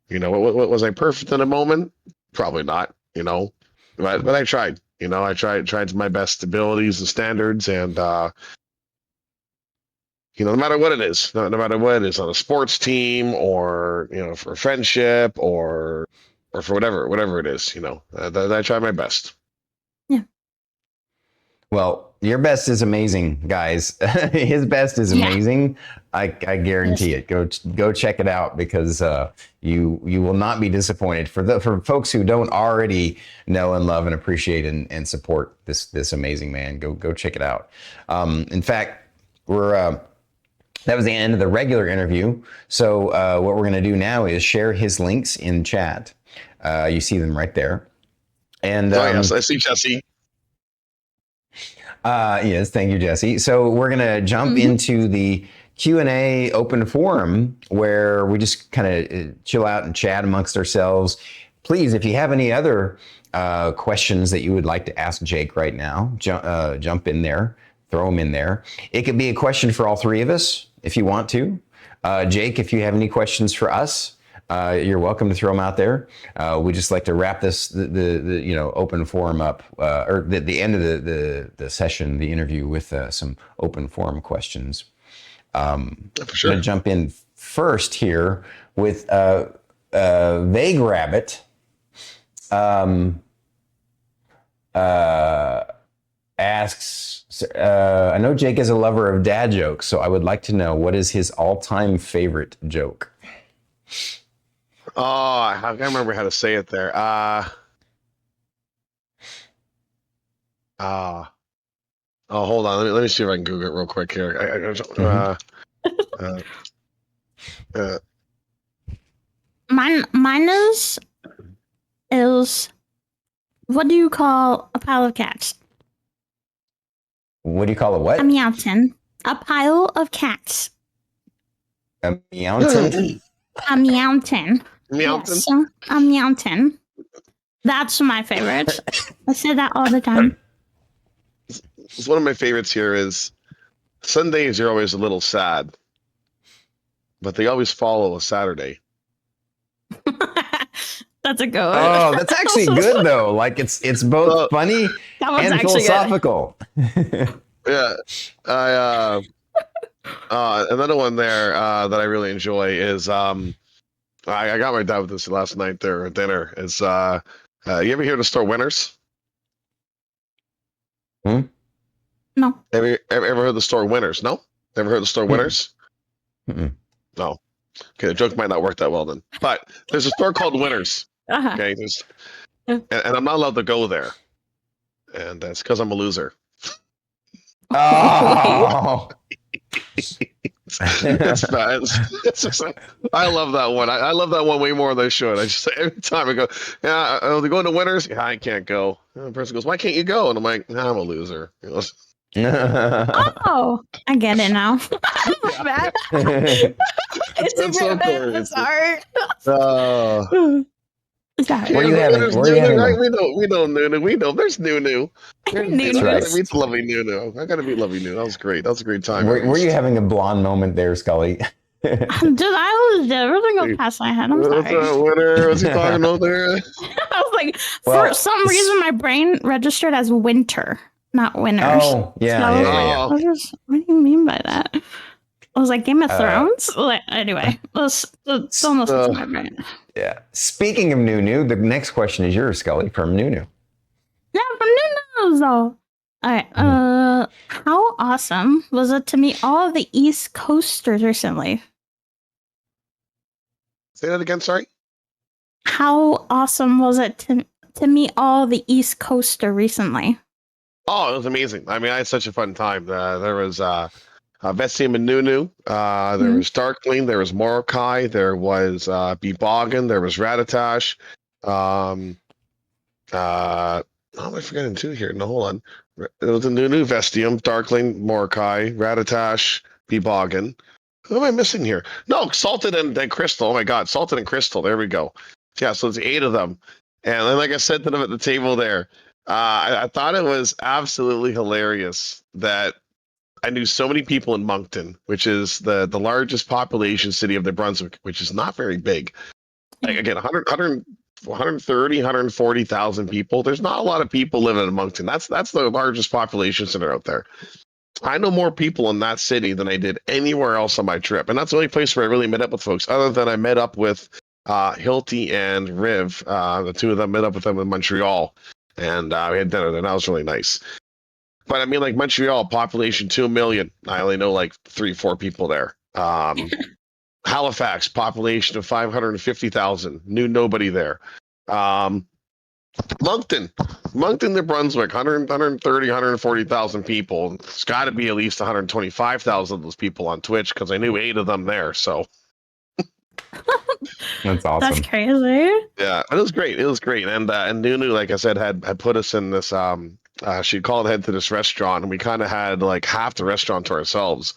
what was I perfect in a moment? Probably not. But I tried. I tried to my best abilities and standards, and no matter what it is, no matter what it is on a sports team or for a friendship or for whatever it is, that I try my best. Yeah. Well, your best is amazing, guys. His best is Yeah. amazing. I guarantee it. Go check it out because you will not be disappointed. For folks who don't already know and love and appreciate and support this amazing man, go check it out. In fact, that was the end of the regular interview. So what we're going to do now is share his links in chat. You see them right there. And Oh yes, I see Jesse. yes, thank you, Jesse. So we're going to jump into the Q&A open forum where we just kind of chill out and chat amongst ourselves. Please, if you have any other questions that you would like to ask Jake right now, jump in there, throw them in there. It could be a question for all three of us if you want to. Jake, if you have any questions for us, you're welcome to throw them out there. We just like to wrap the open forum up, or the end of the session, the interview, with some open forum questions. For sure. I'm gonna jump in first here with Vague Rabbit. Asks, I know Jake is a lover of dad jokes, so I would like to know what is his all-time favorite joke. Oh, I can't remember how to say it there. Oh, hold on. Let me see if I can Google it real quick here. Mine is what do you call a pile of cats? What do you call it? What? A meowton. A pile of cats. A meowton? A meowton. Meowton? Yes, a meowton. That's my favorite. I say that all the time. One of my favorites here is Sundays are always a little sad, but they always follow a Saturday. That's a good one. Oh, that's actually good though. Like it's both funny and philosophical. Yeah. Another one there that I really enjoy is I got my dad with this last night there at dinner. Is you ever hear the store Winners? No. Ever heard the store Winners? No? Ever heard the store Winners? No. Okay, the joke might not work that well then. But there's a store called Winners. Okay, and I'm not allowed to go there, and that's because I'm a loser. Oh. It's bad. It's just like, I love that one. I love that one way more than I should. I just every time I go, yeah, they're going to winners. Yeah, I can't go. And the person goes, why can't you go? And I'm like, nah, I'm a loser. You know? Oh, I get it now. Bad. It's That's so cool. it's hard. It's hard. Where you having- There's where you Nunu, having right? them? We know Nunu. We know there's Nunu. Nunu. I right. gotta meet lovely Nunu. I gotta meet lovely Nunu. That was great. That was a great time. Were you having a blonde moment there, Scully? Dude, I was everything go past my head. I'm What's sorry. that winner? What's he talking about there? I was like, Well, for some reason, my brain registered as winter, not winners. Oh, yeah, So I was yeah, like, yeah. Oh. I was just, what do you mean by that? I was like, Game of Uh, Thrones? Like, anyway, it's almost Uh, my brain. Yeah. Speaking of Nunu, the next question is yours, Scully, from Nunu. Yeah, from Nuno's though. Alright, how awesome was it to meet all of the East Coasters recently? Say that again. Sorry. How awesome was it to meet all the East Coaster recently? Oh, it was amazing. I mean, I had such a fun time. There was Vestium and Nunu. There was Darkling. There was Morokai. There was Beboggin. There was Ratatash. How am I forgetting two here? No, hold on. There was a Nunu, Vestium, Darkling, Morokai, Ratatash, Beboggin. Who am I missing here? No, Salted and Crystal. Oh my God, Salted and Crystal. There we go. Yeah, so it's 8 of them. And then, like I said to them at the table there, I thought it was absolutely hilarious that I knew so many people in Moncton, which is the largest population city of New Brunswick, which is not very big. Like, again, 130, 140,000 people. There's not a lot of people living in Moncton. That's the largest population center out there. I know more people in that city than I did anywhere else on my trip. And that's the only place where I really met up with folks, other than I met up with Hilty and Riv. The two of them met up with them in Montreal. And we had dinner there. That was really nice. But I mean, like Montreal, population 2 million. I only know like 3-4 people there. Halifax, population of 550,000. Knew nobody there. Moncton, New Brunswick, 130, 140,000 people. It's got to be at least 125,000 of those people on Twitch because I knew 8 of them there. So That's awesome. That's crazy. yeah, it was great. It was great. And Nunu, like I said, had put us in this. She called ahead to this restaurant, and we kind of had like half the restaurant to ourselves.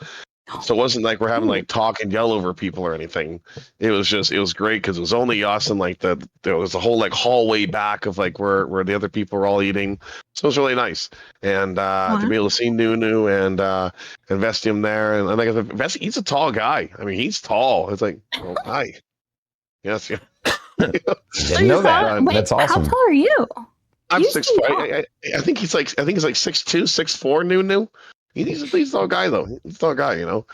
So it wasn't like we're having like talk and yell over people or anything. It was great because it was only us and like there was a whole like hallway back of like where the other people were all eating. So it was really nice. And to be able to see Nunu and Vestium there, and like Vestium, he's a tall guy. I mean, he's tall. It's like, oh, hi. Yes, yeah. Didn't know that. Wait, That's awesome. How tall are you? I'm You 6'4". seem I think he's like 6'2", 6'4", Nunu. He's a tall guy though. He's a tall guy, you know.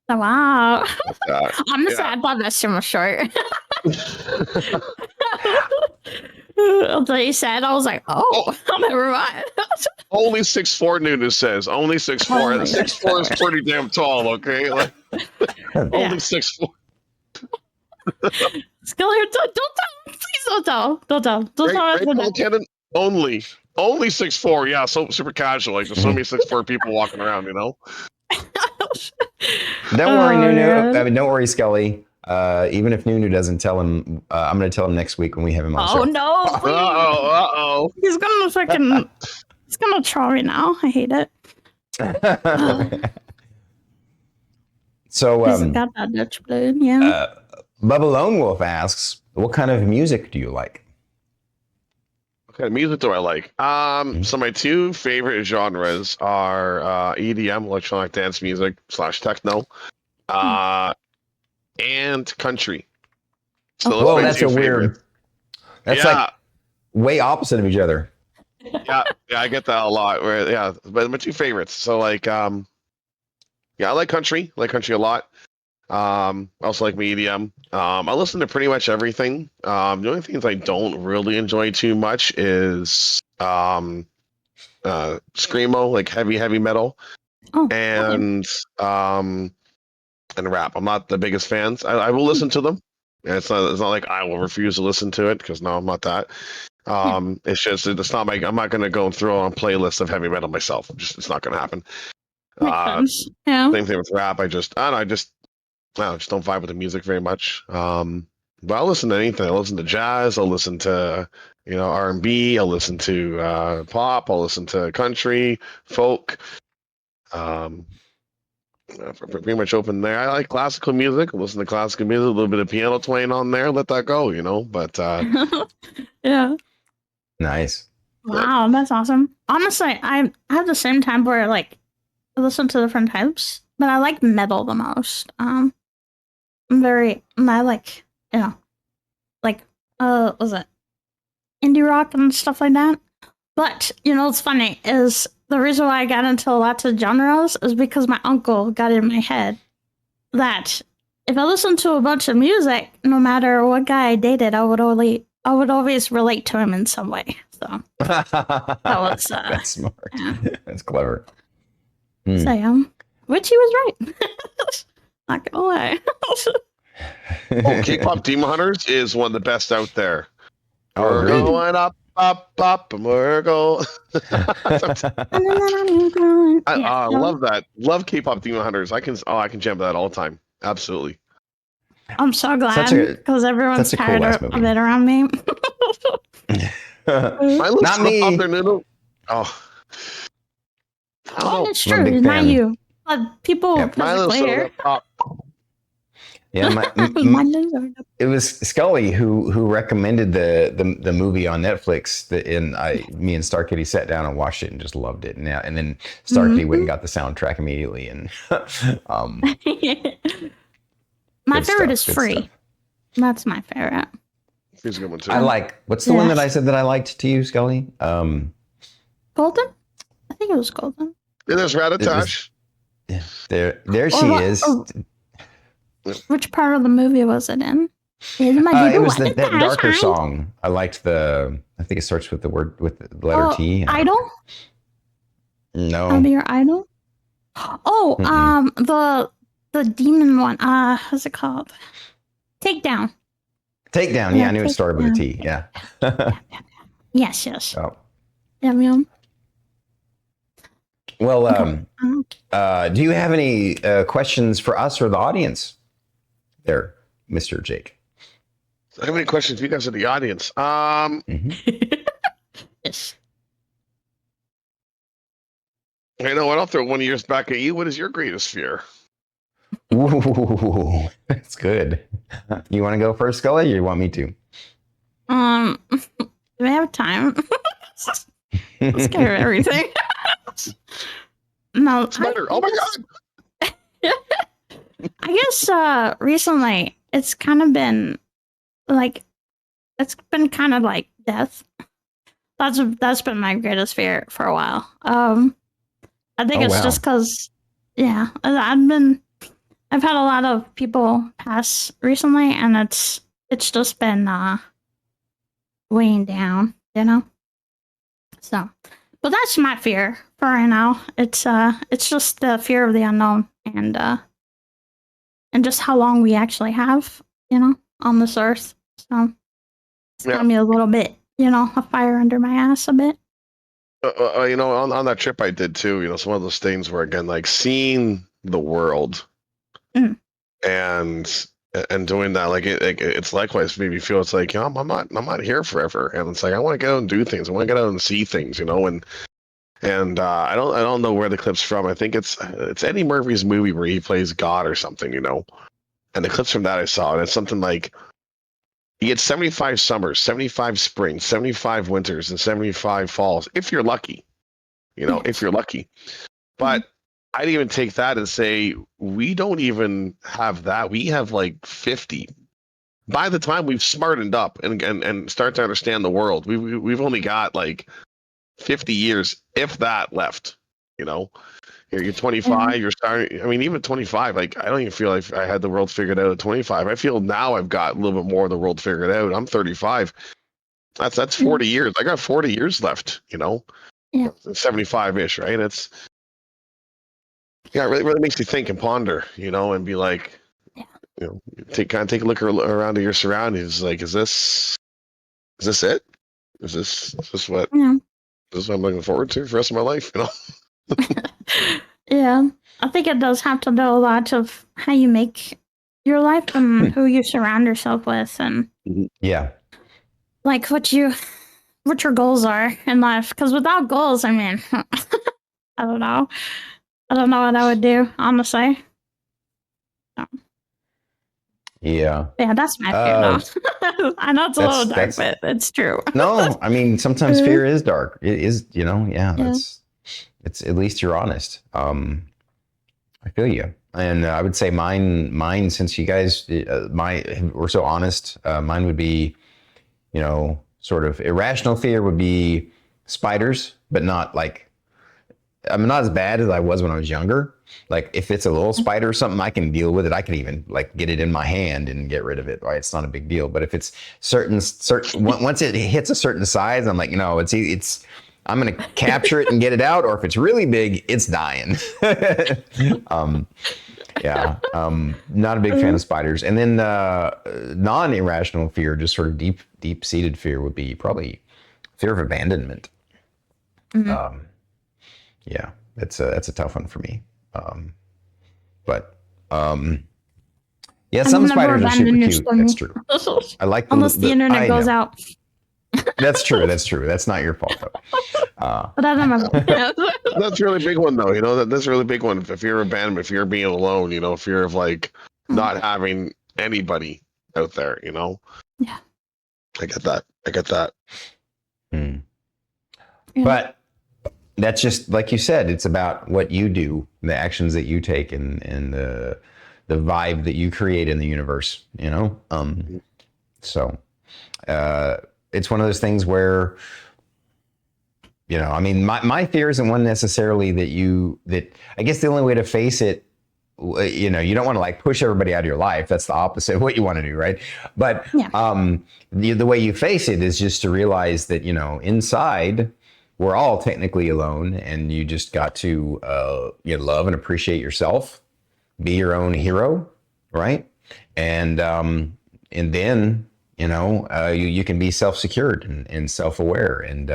Oh, wow. Uh, I'm the yeah. sad part that's too much short. Until you said, I was like, oh, never mind. Only 6'4", Nunu says. Only 6'4". Oh, 6'4" is pretty damn tall, okay? Like, only 6'4". Scully, don't tell. Please don't tell. Don't tell. Don't tell us Great that. Cannon, only 6'4". Yeah, so super casual. Like there's so many 6'4" people walking around, you know. Don't worry, Oh, Nunu. man. I mean, don't worry, Scully. Even if Nunu doesn't tell him, I'm going to tell him next week when we have him on the Oh show. no! Please. Uh-oh. He's gonna fucking. He's gonna troll me now. I hate it. So, He's got that Dutch blood. Yeah. Bubba Lone Wolf asks, what kind of music do you like? What kind of music do I like? So my 2 favorite genres are EDM, electronic dance music / techno, and country. So those Whoa, are my that's 2 a weird. favorites. That's Yeah. like way opposite of each other. yeah, I get that a lot. But my 2 favorites. So like, I like country. I like country a lot. I also like EDM. I listen to pretty much everything. The only things I don't really enjoy too much is screamo, like heavy metal, and rap. I'm not the biggest fans. I will listen to them. And it's not like I will refuse to listen to it because no, I'm not that. It's just it's not like I'm not going to go and throw on playlists of heavy metal myself. It's not going to happen. Makes sense. Yeah. Same thing with rap. I don't know. I just don't vibe with the music very much. But I'll listen to anything. I'll listen to jazz. I'll listen to R&B. I'll listen to pop. I'll listen to country, folk. Pretty much open there. I like classical music. I'll listen to classical music. A little bit of piano playing on there. Let that go. But Yeah. Nice. Wow, that's awesome. Honestly, I have the same time where like I listen to different types, but I like metal the most. I like like was it indie rock and stuff like that. But what's funny is the reason why I got into lots of genres is because my uncle got in my head that if I listened to a bunch of music, no matter what guy I dated, I would always relate to him in some way. So that was That's smart. yeah. That's clever. So yeah, which he was right. Not gonna lie. K-pop Demon Hunters is one of the best out there. Oh, We're agreed. going up, and we're going. I love that. Love K-pop Demon Hunters. I can jam to that all the time. Absolutely. I'm so glad because everyone's cool tired ass of movie. it around me. My lips Not me. Up their noodle. Oh. Oh, it's I'm a true. big Not fan. you, but people Yep. My little physically soda pop. Yeah, it was Scully who recommended the movie on Netflix. Me and Star Kitty sat down and watched it and just loved it. And then Star Kitty went and got the soundtrack immediately. And my good favorite stuff, is good Free. stuff. That's my favorite. Here's a good one too. I like. What's the one that I said that I liked to you, Scully? Golden? I think it was Golden. Yeah, there's Ratatash. There she is. Which part of the movie was it in? It was that darker song. I liked I think it starts with the letter T. Idol? No. I'll be your idol? Oh, the demon one. What's it called? Takedown. Takedown. Yeah, I knew it started with a T. Yeah. Yes. Oh. Yum. Well, do you have any questions for us or the audience there, Mr. Jake? I have any questions for you guys in the audience? Yes. You know what? I'll throw one of yours back at you. What is your greatest fear? Ooh, that's good. You want to go first, Scully, or you want me to? Do we have time? Let's get everything. No. Spider. Oh my god. I guess recently it's kind of been like death. That's been my greatest fear for a while. I think it's just because I've had a lot of people pass recently, and it's just been weighing down, So, but that's my fear for right now. It's just the fear of the unknown and just how long we actually have, on this earth. So it's got me a little bit, a fire under my ass a bit. On that trip I did too, it's one of those things where, again, like seeing the world and doing that, like it's likewise made me feel it's like, I'm not here forever, and it's like I want to get out and do things. I want to get out and see things, and I don't know where the clip's from. I think it's Eddie Murphy's movie where he plays God or something, and the clips from that I saw, and it's something like you get 75 summers, 75 springs, 75 winters, and 75 falls, if you're lucky, if you're lucky. But I'd even take that and say, we don't even have that. We have like 50. By the time we've smartened up and start to understand the world, we've only got like 50 years, if that, left, You're 25, you're starting. I mean, even 25, like I don't even feel like I had the world figured out at 25. I feel now I've got a little bit more of the world figured out. I'm 35. That's 40 years. I got 40 years left, 75-ish, right? It's it really makes you think and ponder, and be like, take a look around at your surroundings. Like, is this it? Is this what I'm looking forward to for the rest of my life? Yeah, I think it does have to do a lot of how you make your life and who you surround yourself with, and Yeah. like what your goals are in life. Because without goals, I mean, I don't know. I don't know what I would do, honestly. So, Yeah. yeah, that's my fear. No, I know it's a little dark, but it's true. No, I mean, sometimes fear is dark. It is, yeah. Yeah. It's at least you're honest. I feel you. And I would say mine, since you guys, we're so honest, mine would be, sort of irrational fear would be spiders, but not like, I'm not as bad as I was when I was younger. Like if it's a little spider or something, I can deal with it. I can even like get it in my hand and get rid of it. Right? It's not a big deal. But if it's certain, once it hits a certain size, I'm like, it's I'm going to capture it and get it out. Or if it's really big, it's dying. Yeah. Not a big fan of spiders. And then non-irrational fear, just sort of deep-seated fear would be probably fear of abandonment. Mm-hmm. Yeah, that's a tough one for me. But yeah, some spiders are super cute. That's true. I like unless the internet goes out. That's true. That's not your fault though. But that's a really big one though. That's a really big one. If you're abandoned, if you're being alone, fear of like not having anybody out there. Yeah. I get that. Mm. Yeah. But that's just like you said. It's about what you do, the actions that you take, and the vibe that you create in the universe. So it's one of those things where, I mean, my fear isn't one necessarily that I guess the only way to face it, you don't want to like push everybody out of your life. That's the opposite of what you want to do, right? But the way you face it is just to realize that, inside we're all technically alone, and you just got to love and appreciate yourself, be your own hero, right? And then you can be self-secured and self-aware and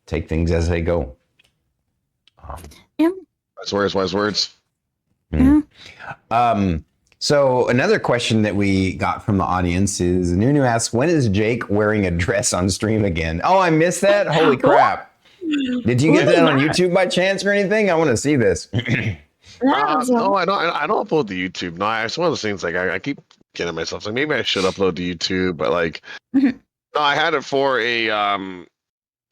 take things as they go. Wise words. Mm-hmm. So another question that we got from the audience is Nunu asks, when is Jake wearing a dress on stream again? Oh, I missed that. Holy crap. Did you get that on YouTube by chance or anything? I want to see this. No, I don't upload to YouTube. No, it's one of those things like I keep getting myself like maybe I should upload to YouTube, but like no, I had it for a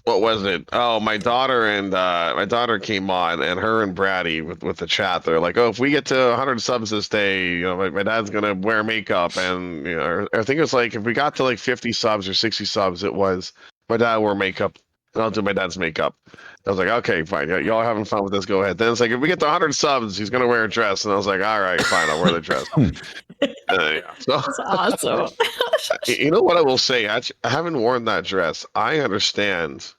what was it? Oh, my daughter came on, and her and Brady with the chat. They're like, oh, if we get to 100 subs this day, my dad's gonna wear makeup, and I think it was like if we got to like 50 subs or 60 subs, it was my dad wore makeup, and I'll do my dad's makeup. I was like, okay, fine, y'all having fun with this, go ahead. Then it's like if we get to 100 subs, he's gonna wear a dress, and I was like, all right, fine, I'll wear the dress. So, that's awesome. You know what I will say? I haven't worn that dress. I understand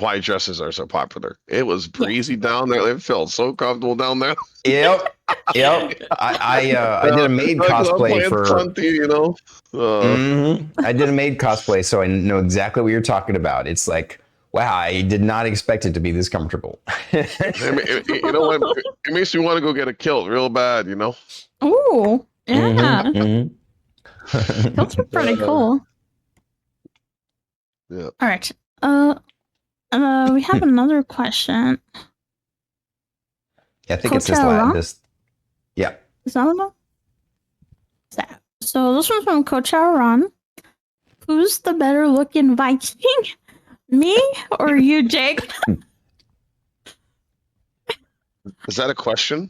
why dresses are so popular. It was breezy down there. It felt so comfortable down there. Yep. I did a maid cosplay for. I did a maid cosplay, so I know exactly what you're talking about. It's like, wow, I did not expect it to be this comfortable. You know what? It makes me want to go get a kilt real bad. Ooh, yeah. Kilts are pretty cool. Yeah. All right. We have another question. Yeah, I think it's this. Yeah. Is that one? So this one's from Coach Ron. Who's the better looking Viking? Me or you, Jake? Is that a question?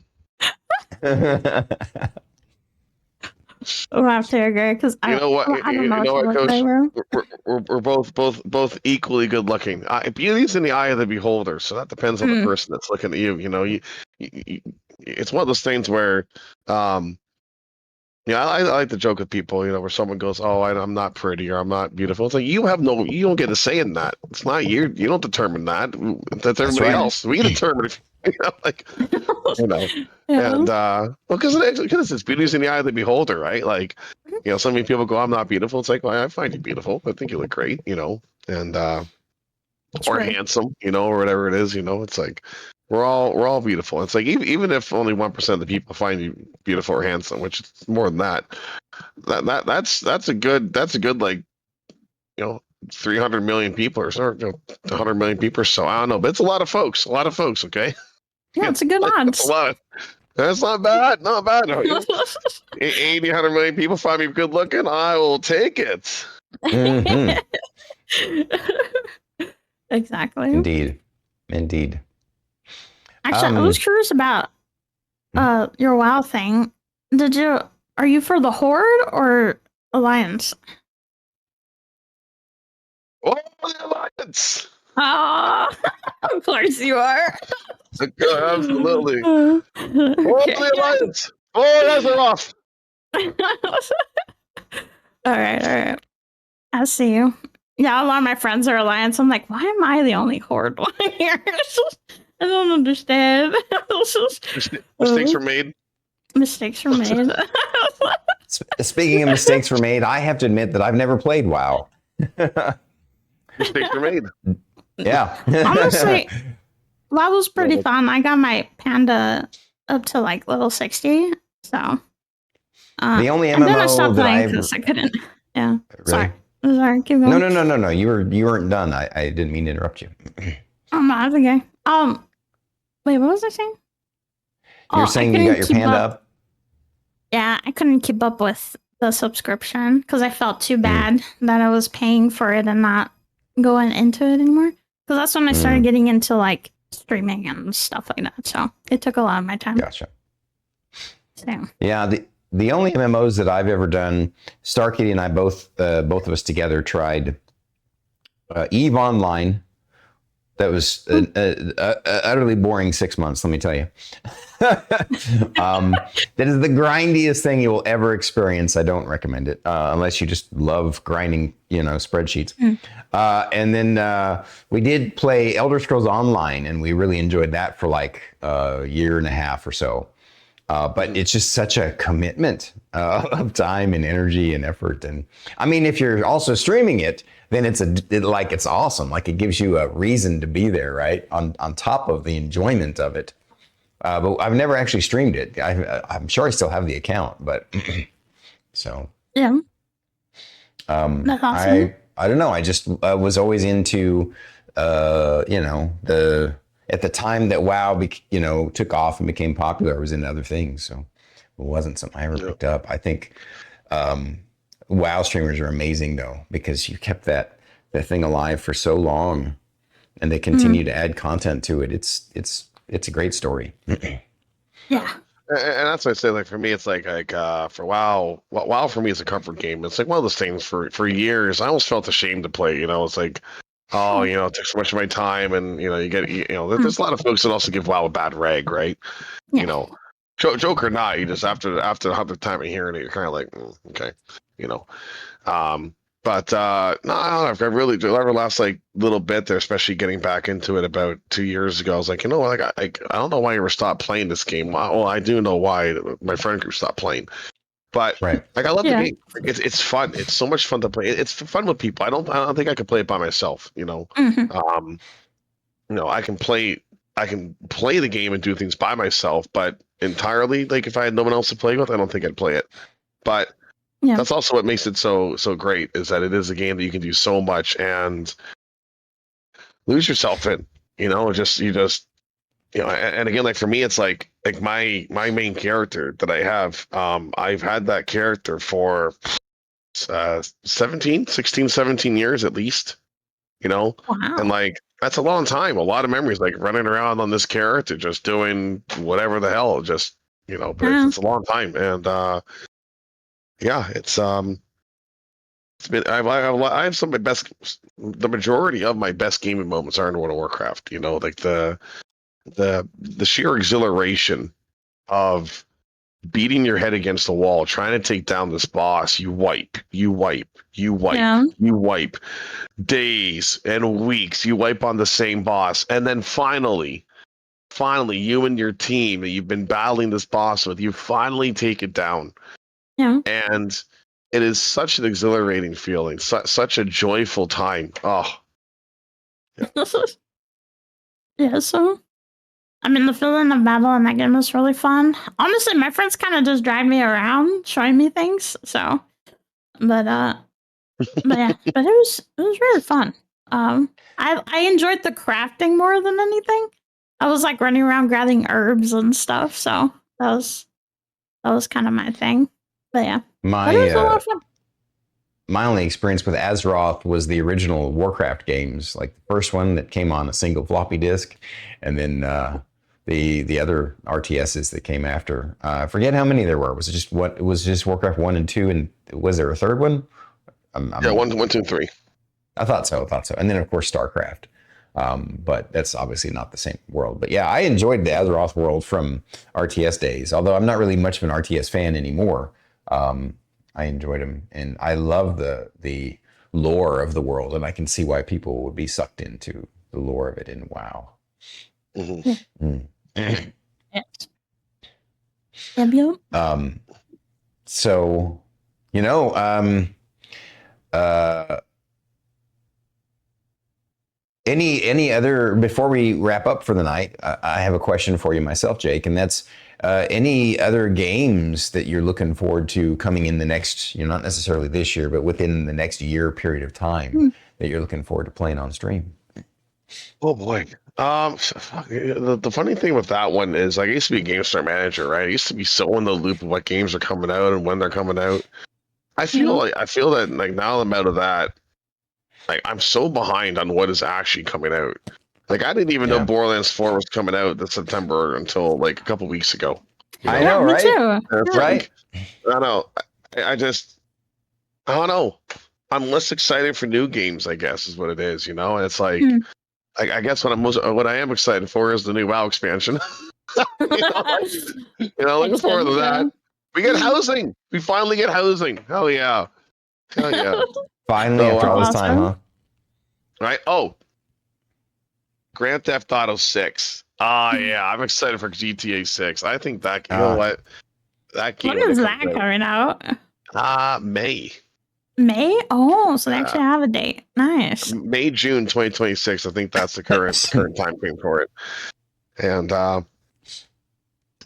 We'll have to agree because I don't know Coach. We're both equally good looking. Beauty's in the eye of the beholder, so that depends on the person that's looking at you. It's one of those things where, I like to joke with people, where someone goes, "Oh, I'm not pretty or I'm not beautiful." It's like you don't get a say in that. It's not you. You don't determine that. That's everybody else. We determine if. And because it's beauty's in the eye of the beholder, right? Like, so many people go, "I'm not beautiful." It's like, well, I find you beautiful. I think you look great, and or handsome, or whatever it is. It's like, We're all beautiful. It's like even if only 1% of the people find you beautiful or handsome, which is more than that, that's a good like 300 million people or so, 100 million people or so. I don't know, but it's a lot of folks. Okay, Yeah, it's a good that's a odds. lot. That's not bad. Not bad. 80, 100 million people find me good looking. I will take it. Mhm. Exactly. Indeed. Actually, I was curious about your WoW thing. Are you for the Horde or Alliance? Oh, the Alliance. Oh, of course you are. Absolutely. Oh, Okay. the Alliance. Oh, that's off. All right. I see you. Yeah, a lot of my friends are Alliance. I'm like, why am I the only Horde one here? I don't understand. Mistakes were made. Mistakes were made. Speaking of mistakes were made, I have to admit that I've never played WoW. Mistakes were made. Yeah. Honestly, WoW was pretty Yeah. fun. I got my panda up to like level 60. So The only and then I MMO stopped that playing I've because I couldn't. Yeah. really. Sorry, keep going. No. You weren't done. I didn't mean to interrupt you. Oh no, it's okay. Wait, what was I saying? You're saying you got your panda up? Yeah, I couldn't keep up with the subscription because I felt too bad that I was paying for it and not going into it anymore. Because that's when I started getting into like streaming and stuff like that. So it took a lot of my time. Gotcha. So. Yeah, the only MMOs that I've ever done, Starkey and I both of us together tried Eve Online. That was an utterly boring 6 months, let me tell you. That is the grindiest thing you will ever experience. I don't recommend it unless you just love grinding, spreadsheets. And then we did play Elder Scrolls Online, and we really enjoyed that for like a year and a half or so. But it's just such a commitment of time and energy and effort. And I mean, if you're also streaming it, then it's awesome. Like it gives you a reason to be there, right? On top of the enjoyment of it. But I've never actually streamed it. I'm sure I still have the account, but so. Yeah. That's awesome. I don't know. I just was always into, at the time that WoW, took off and became popular, I was into other things. So it wasn't something I ever picked up. I think WoW streamers are amazing though, because you kept that thing alive for so long, and they continue to add content to it. It's a great story. Yeah. And that's why I say, like, for me, it's like for WoW for me is a comfort game. It's like one of those things for years. I almost felt ashamed to play. It's like, it took so much of my time, and you get, there's a lot of folks that also give WoW a bad rag, right? Yeah. Joke or not, you just after the 100th time of hearing it, you're kind of like, okay, But no, I don't know. I've really over the last like little bit there, especially getting back into it about 2 years ago. I was like, I don't know why you ever stopped playing this game. Well, I do know why. My friend group stopped playing, but Right. like I love the game. It's fun. It's so much fun to play. It's fun with people. I don't think I could play it by myself. Mm-hmm. I can play the game and do things by myself, but entirely, like if I had no one else to play with, I don't think I'd play it. But that's also what makes it so great, is that it is a game that you can do so much and lose yourself in. And again, like for me, it's like my main character that I have. I've had that character for 16, 17 years at least. Wow. And like that's a long time. A lot of memories, like running around on this character, just doing whatever the hell, but it's a long time. And it's been I have some of my best. The majority of my best gaming moments are in World of Warcraft. Like the sheer exhilaration of beating your head against the wall, trying to take down this boss. You wipe days and weeks. You wipe on the same boss, and then finally, you and your team that you've been battling this boss with, you finally take it down. Yeah. And it is such an exhilarating feeling, such a joyful time. Oh, yeah. So I mean, the feeling of battle in that game was really fun. Honestly, my friends kind of just drive me around, showing me things. So, but yeah, but it was really fun. I enjoyed the crafting more than anything. I was like running around grabbing herbs and stuff. So that was kind of my thing. But yeah, but it was a lot of fun. My only experience with Azeroth was the original Warcraft games, like the first one that came on a single floppy disk, and then the other RTSs that came after. I forget how many there were. Was it just what? It was just Warcraft 1 and 2, and was there a third one? Yeah, 1, 2, 3. I thought so. And then of course StarCraft. But that's obviously not the same world. But yeah, I enjoyed the Azeroth world from RTS days, although I'm not really much of an RTS fan anymore. I enjoyed them, and I love the lore of the world, and I can see why people would be sucked into the lore of it in WoW. Mm-hmm. Yes. So, any other, before we wrap up for the night, I have a question for you myself, Jake, and that's any other games that you're looking forward to coming in the next, not necessarily this year, but within the next year period of time that you're looking forward to playing on stream? Oh boy. The funny thing with that one is, like, I used to be a Game Star manager, right? I used to be so in the loop of what games are coming out and when they're coming out. I feel that like now I'm out of that. Like, I'm so behind on what is actually coming out. Like, I didn't even know Borderlands 4 was coming out this September until like a couple weeks ago. I know, right? Too. Right? I don't know. I don't know. I'm less excited for new games, I guess, is what it is. And it's like, I guess what I am excited for is the new WoW expansion. Looking forward to that. We get housing. We finally get housing. Hell yeah. Finally, after all this time, huh? Right. Oh, Grand Theft Auto 6. Yeah, I'm excited for GTA 6. I think that, you know what? That game. When is that coming out? May. May? Oh, so they actually have a date. Nice. May, June 2026. I think that's the current time frame for it. And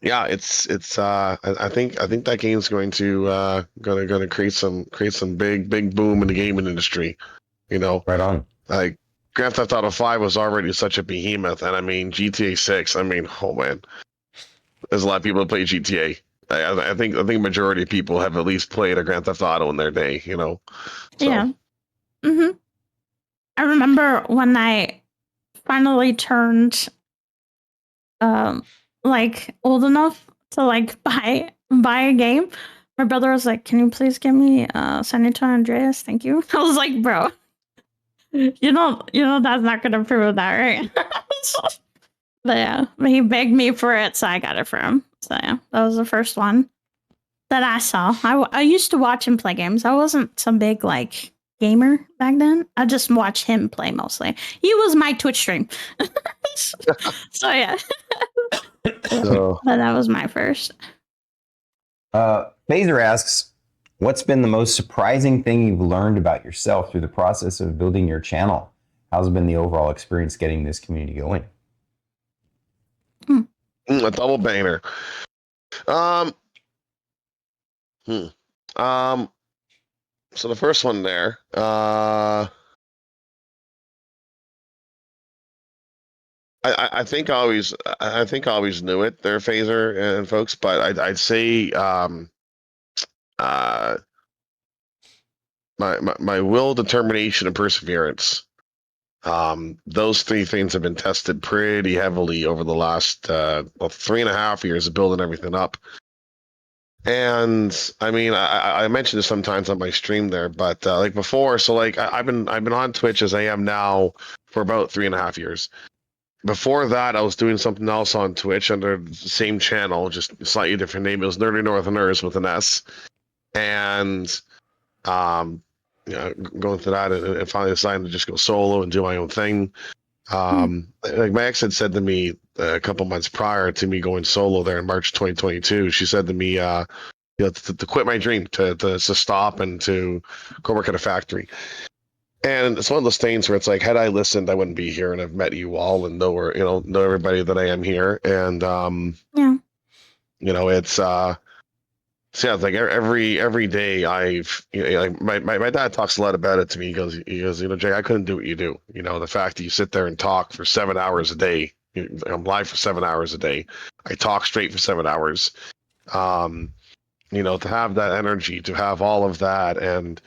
yeah, it's I think that game's going to create some big boom in the gaming industry. Right on. Like, Grand Theft Auto 5 was already such a behemoth, and I mean GTA 6. I mean, oh man, there's a lot of people that play GTA. I think majority of people have at least played a Grand Theft Auto in their day. So. Yeah. I remember when I finally turned like old enough to like buy a game. My brother was like, "Can you please give me San Antonio Andreas? Thank you." I was like, "Bro, you know that's not gonna prove that, right?" But he begged me for it, so I got it for him. So yeah, that was the first one that I saw. I used to watch him play games. I wasn't some big like gamer back then. I just watched him play mostly. He was my Twitch stream. So yeah. But that was my first. Phaser asks, what's been the most surprising thing you've learned about yourself through the process of building your channel? How's been the overall experience getting this community going? A double banger. So the first one there, I think I always knew it there, Phaser and folks, but I'd say my will, determination, and perseverance. Those three things have been tested pretty heavily over the last 3.5 years of building everything up. And I mean, I mentioned this sometimes on my stream there, but like before, so like I've been on Twitch as I am now for about 3.5 years. Before that, I was doing something else on Twitch under the same channel, just a slightly different name. It was NerdyNortherner with an S, and going through that and finally deciding to just go solo and do my own thing. Like my ex had said to me a couple months prior to me going solo there in March 2022, she said to me, to quit my dream, to stop and to go work at a factory. And it's one of those things where it's like, had I listened, I wouldn't be here, and I've met you all and know everybody that I am here. And Yeah. it's so yeah, it's like every day like my dad talks a lot about it to me. He goes, Jay, I couldn't do what you do. The fact that you sit there and talk for 7 hours a day. I'm live for 7 hours a day. I talk straight for 7 hours. To have that energy, to have all of that, and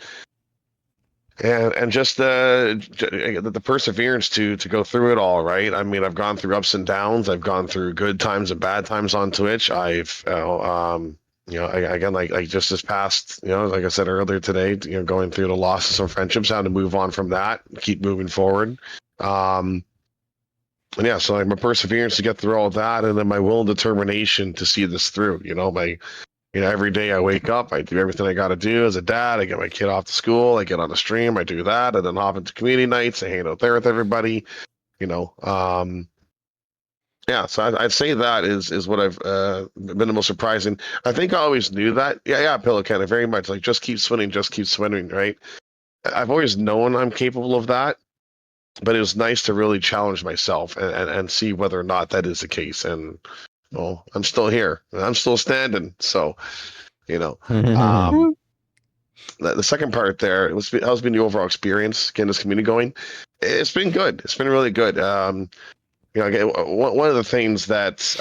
just the perseverance to go through it all, right? I mean, I've gone through ups and downs. I've gone through good times and bad times on Twitch. Again, like just this past, like I said earlier today, going through the loss of some friendships, how to move on from that, keep moving forward. And yeah, so like my perseverance to get through all of that, and then my will and determination to see this through. Every day I wake up, I do everything I got to do as a dad. I get my kid off to school, I get on a stream, I do that, and then hop into community nights. I hang out there with everybody. Yeah, so I'd say that is what I've been the most surprising. I think I always knew that. Yeah, Pillow Cannon, very much like just keep swimming, right? I've always known I'm capable of that, but it was nice to really challenge myself and see whether or not that is the case. And well, I'm still here. I'm still standing. So, the second part there, how's been the overall experience getting this community going? It's been good. It's been really good. Again, one of the things that,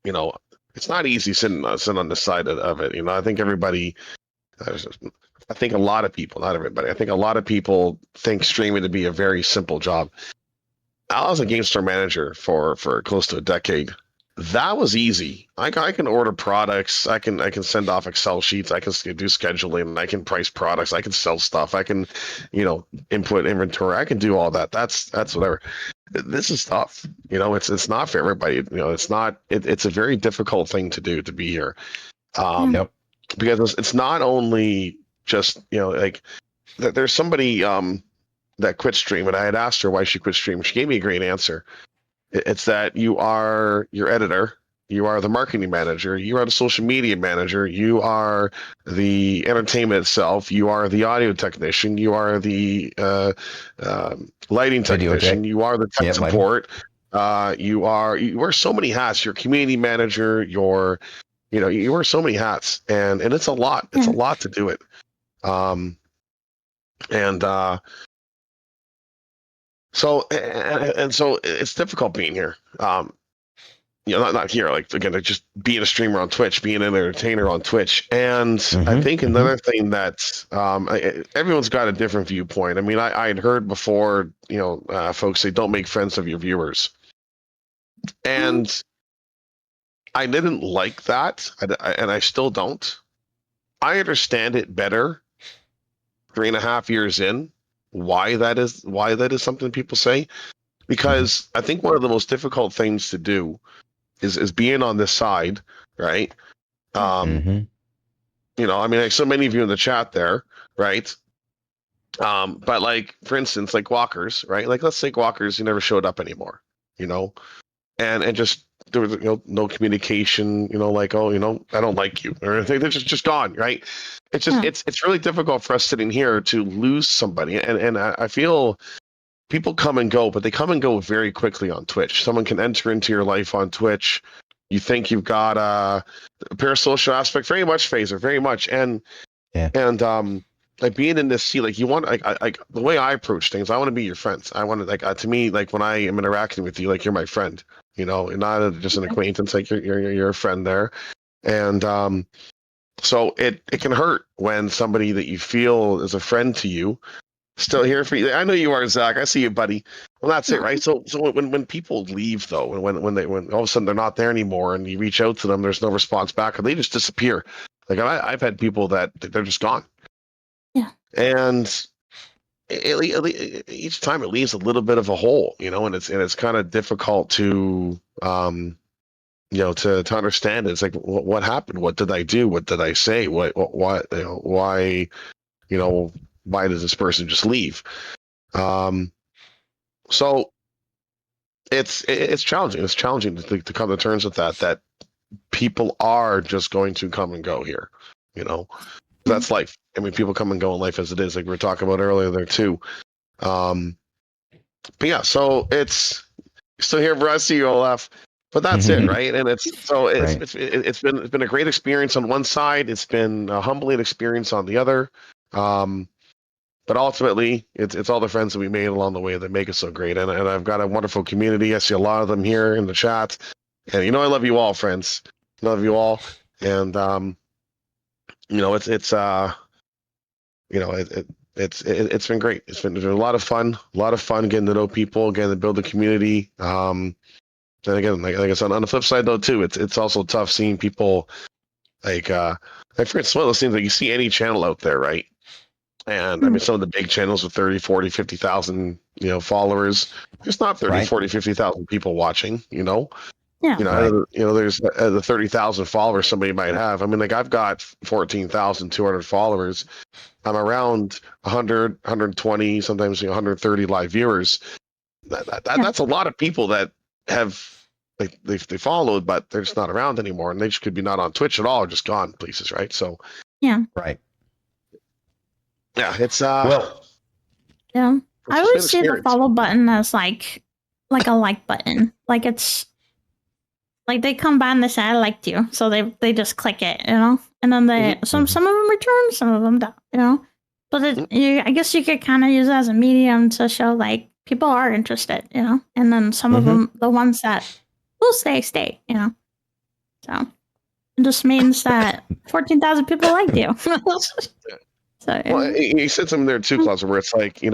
it's not easy sitting on the side of it. I think everybody, I think a lot of people, not everybody, I think a lot of people think streaming to be a very simple job. I was a game store manager for close to a decade. That was easy. I can order products. I can send off Excel sheets. I can do scheduling. I can price products. I can sell stuff. I can, input inventory. I can do all that. That's whatever. This is tough. It's not for everybody. It's not. It's a very difficult thing to do to be here. Yep. Because it's not only just like there's somebody that quit stream, and I had asked her why she quit stream. She gave me a great answer. It's that you are your editor, you are the marketing manager, you are the social media manager, you are the entertainment itself, you are the audio technician, you are the lighting technician, you are the tech support, you wear so many hats. You're community manager, you wear so many hats, and it's a lot. It's a lot to do it. So it's difficult being here. Not here. Like again, like just being a streamer on Twitch, being an entertainer on Twitch, and I think another thing that everyone's got a different viewpoint. I mean, I had heard before, folks say don't make friends of your viewers, and I didn't like that, and I still don't. I understand it better 3.5 years in. Why that is something people say, because I think one of the most difficult things to do is being on this side, right? I mean, like so many of you in the chat there, right? But like for instance, like Walkers, right? Like let's say Walkers, you never showed up anymore, and just there was no communication, like, oh, I don't like you or anything. They're just gone, right? It's just it's really difficult for us sitting here to lose somebody, and I feel people come and go, but they come and go very quickly on Twitch. Someone can enter into your life on Twitch. You think you've got a parasocial aspect, very much, Phaser, very much, and like being in this seat, like you want, like the way I approach things, I want to be your friends. I want to to me, like when I am interacting with you, like you're my friend, not just an acquaintance, like you're a friend there, and so it can hurt when somebody that you feel is a friend to you still here for you. I know you are, Zach. I see you, buddy. Well, that's it, right? So when people leave though, and when all of a sudden they're not there anymore, and you reach out to them, there's no response back, or they just disappear. Like I've had people that they're just gone. Yeah. And each time it leaves a little bit of a hole, and it's kind of difficult to to understand it. It's like what happened? What did I do? What did I say? Why why does this person just leave? So it's challenging. It's challenging to come to terms with that people are just going to come and go here, That's life. I mean, people come and go in life as it is, like we were talking about earlier there too. But yeah, so it's still here, bro. I see you, Olaf. But that's it, right? And Right. it's been a great experience on one side. It's been a humbling experience on the other. But ultimately, it's all the friends that we made along the way that make it so great. And I've got a wonderful community. I see a lot of them here in the chat. And I love you all, friends. I love you all. And it's been great. It's been a lot of fun. Getting to know people, getting to build a community. And again, like I said, on the flip side though too, it's also tough seeing people like for instance, one of those things that you see any channel out there, right? And I mean, some of the big channels with 30, 40, 50,000, followers. There's not 30, Right. 40, 50,000 people watching, Yeah. Right. There's the 30,000 followers somebody might have. I mean, like I've got 14,200 followers. I'm around 100, 120, sometimes 130 live viewers. That's a lot of people that have they followed, but they're just not around anymore, and they just could be not on Twitch at all, or just gone places, right? So Yeah. Right. yeah, it's Well, Yeah. it's I just been always see the experience. follow button as like a like button. Like it's like they come by and they say I liked you, so they just click it, and then they some of them return, some of them don't, But I guess you could kind of use it as a medium to show like people are interested, and then some of them, the ones that will stay, So it just means that 14,000 people liked you. So Well, you said something there too, Klaus, where it's like, with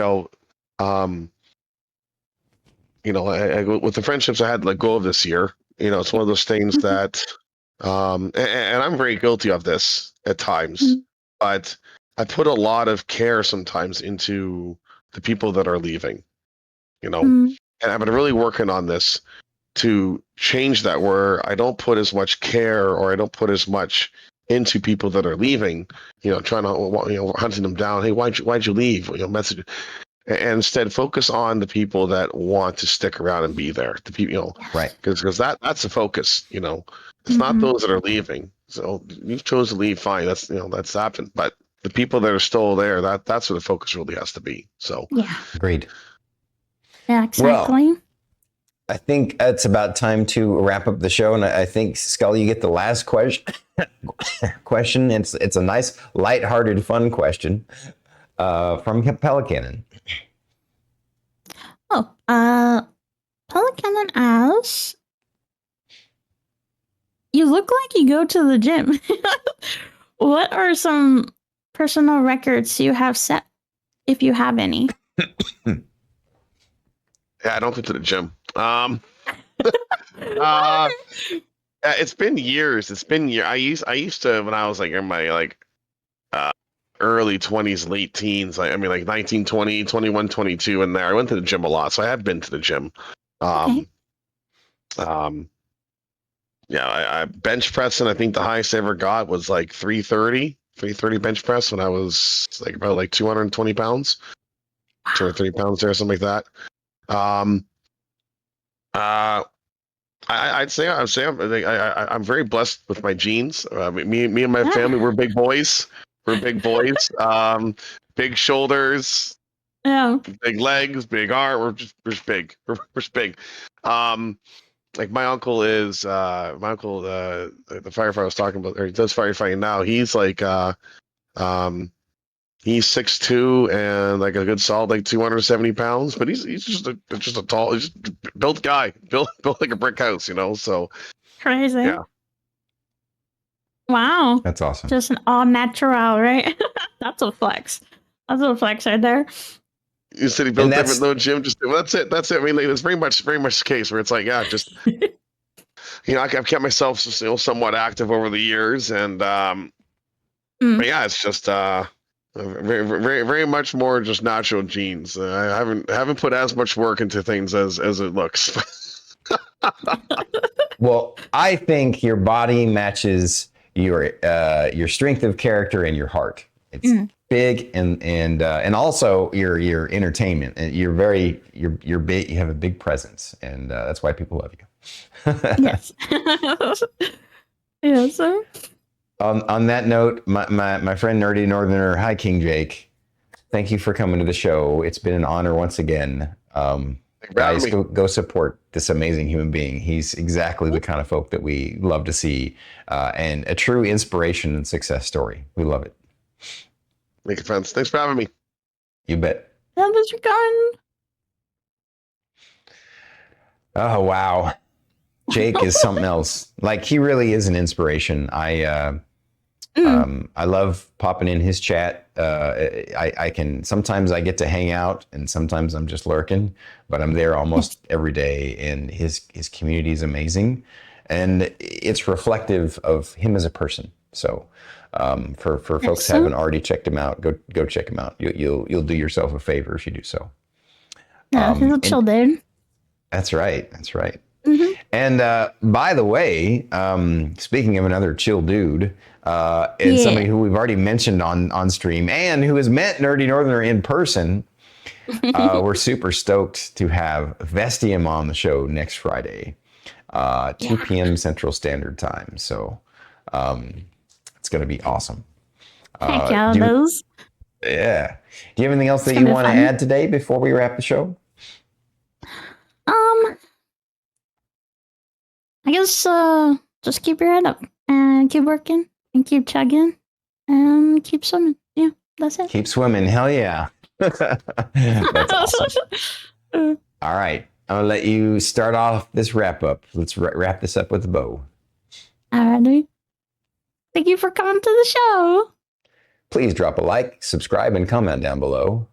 the friendships I had to let go of this year, it's one of those things that, and I'm very guilty of this at times, but I put a lot of care sometimes into the people that are leaving, and I've been really working on this to change that, where I don't put as much care or I don't put as much into people that are leaving, trying to, hunting them down. Hey, why'd you leave? Message, and instead focus on the people that want to stick around and be there. The people, right. because that's the focus. It's not those that are leaving. So you chose to leave, fine. That's happened. But the people that are still there, that's where the focus really has to be. So yeah, Agreed. yeah, exactly. Well, I think it's about time to wrap up the show, and I think Scully, you get the last question. It's a nice, lighthearted, fun question from Pelicanon. Oh, Pelicanon asks, you look like you go to the gym. What are some personal records you have set, if you have any? Yeah, I don't go to the gym. It's been years. I used to, when I was like in my early 20s, late teens. Like 19, 20, 21, 22 in there. I went to the gym a lot, so I have been to the gym. Okay. Yeah, I bench pressing. I think the highest I ever got was like 330 bench press when I was about 220 pounds, 230 pounds there, something like that. I'd say I'm very blessed with my genes. Me and my family, we're big boys. We're big boys. Big shoulders, big legs, big arm. We're just big. We're just big. Like my uncle is the firefighter I was talking about, or he does firefighting now. He's he's 6'2" and like a good solid 270 pounds, but he's just a tall, he's just built guy, built like a brick house, So Crazy. yeah. Wow. That's awesome. Just an all natural, right? That's a flex. That's a flex right there. You said he built different, no gym. Just that's it. That's it. I mean, it's very much the case where it's like, yeah, just I've kept myself somewhat active over the years, and but yeah, it's just very, very, very much more just natural genes. I haven't put as much work into things as it looks. Well, I think your body matches your strength of character and your heart. It's big and also your entertainment. And you're big. You have a big presence, and that's why people love you. Yes. Yes, sir. On that note, my friend Nerdy Northerner, hi King Jake. Thank you for coming to the show. It's been an honor once again. Guys, go support this amazing human being. He's exactly the kind of folk that we love to see, and a true inspiration and success story. We love it. Making friends. Thanks for having me. You bet. Thanks for coming. Oh wow, Jake is something else. Like he really is an inspiration. I love popping in his chat. I can sometimes I get to hang out, and sometimes I'm just lurking, but I'm there almost every day. And his community is amazing, and it's reflective of him as a person. So, for folks who haven't already checked him out, go check him out. You'll do yourself a favor if you do so. Yeah, he's a chill dude. That's right. That's right. Mm-hmm. And by the way, speaking of another chill dude, and somebody who we've already mentioned on stream and who has met Nerdy Northerner in person, we're super stoked to have Vestium on the show next Friday, 2 p.m. Central Standard Time. So it's going to be awesome. Heck yeah, those. Yeah. Do you have anything else that you want to add today before we wrap the show? I guess just keep your head up and keep working and keep chugging and keep swimming. Yeah, that's it. Keep swimming. Hell yeah. That's awesome. All right. I'm going to let you start off this wrap up. Let's wrap this up with a bow. All right. Thank you for coming to the show. Please drop a like, subscribe, and comment down below.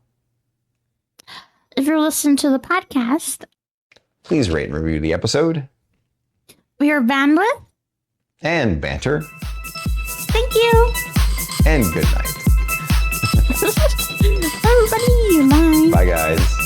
If you're listening to the podcast, please rate and review the episode. We are Bandwidth and Banter. Thank you. And good night. Everybody, bye. Bye, guys.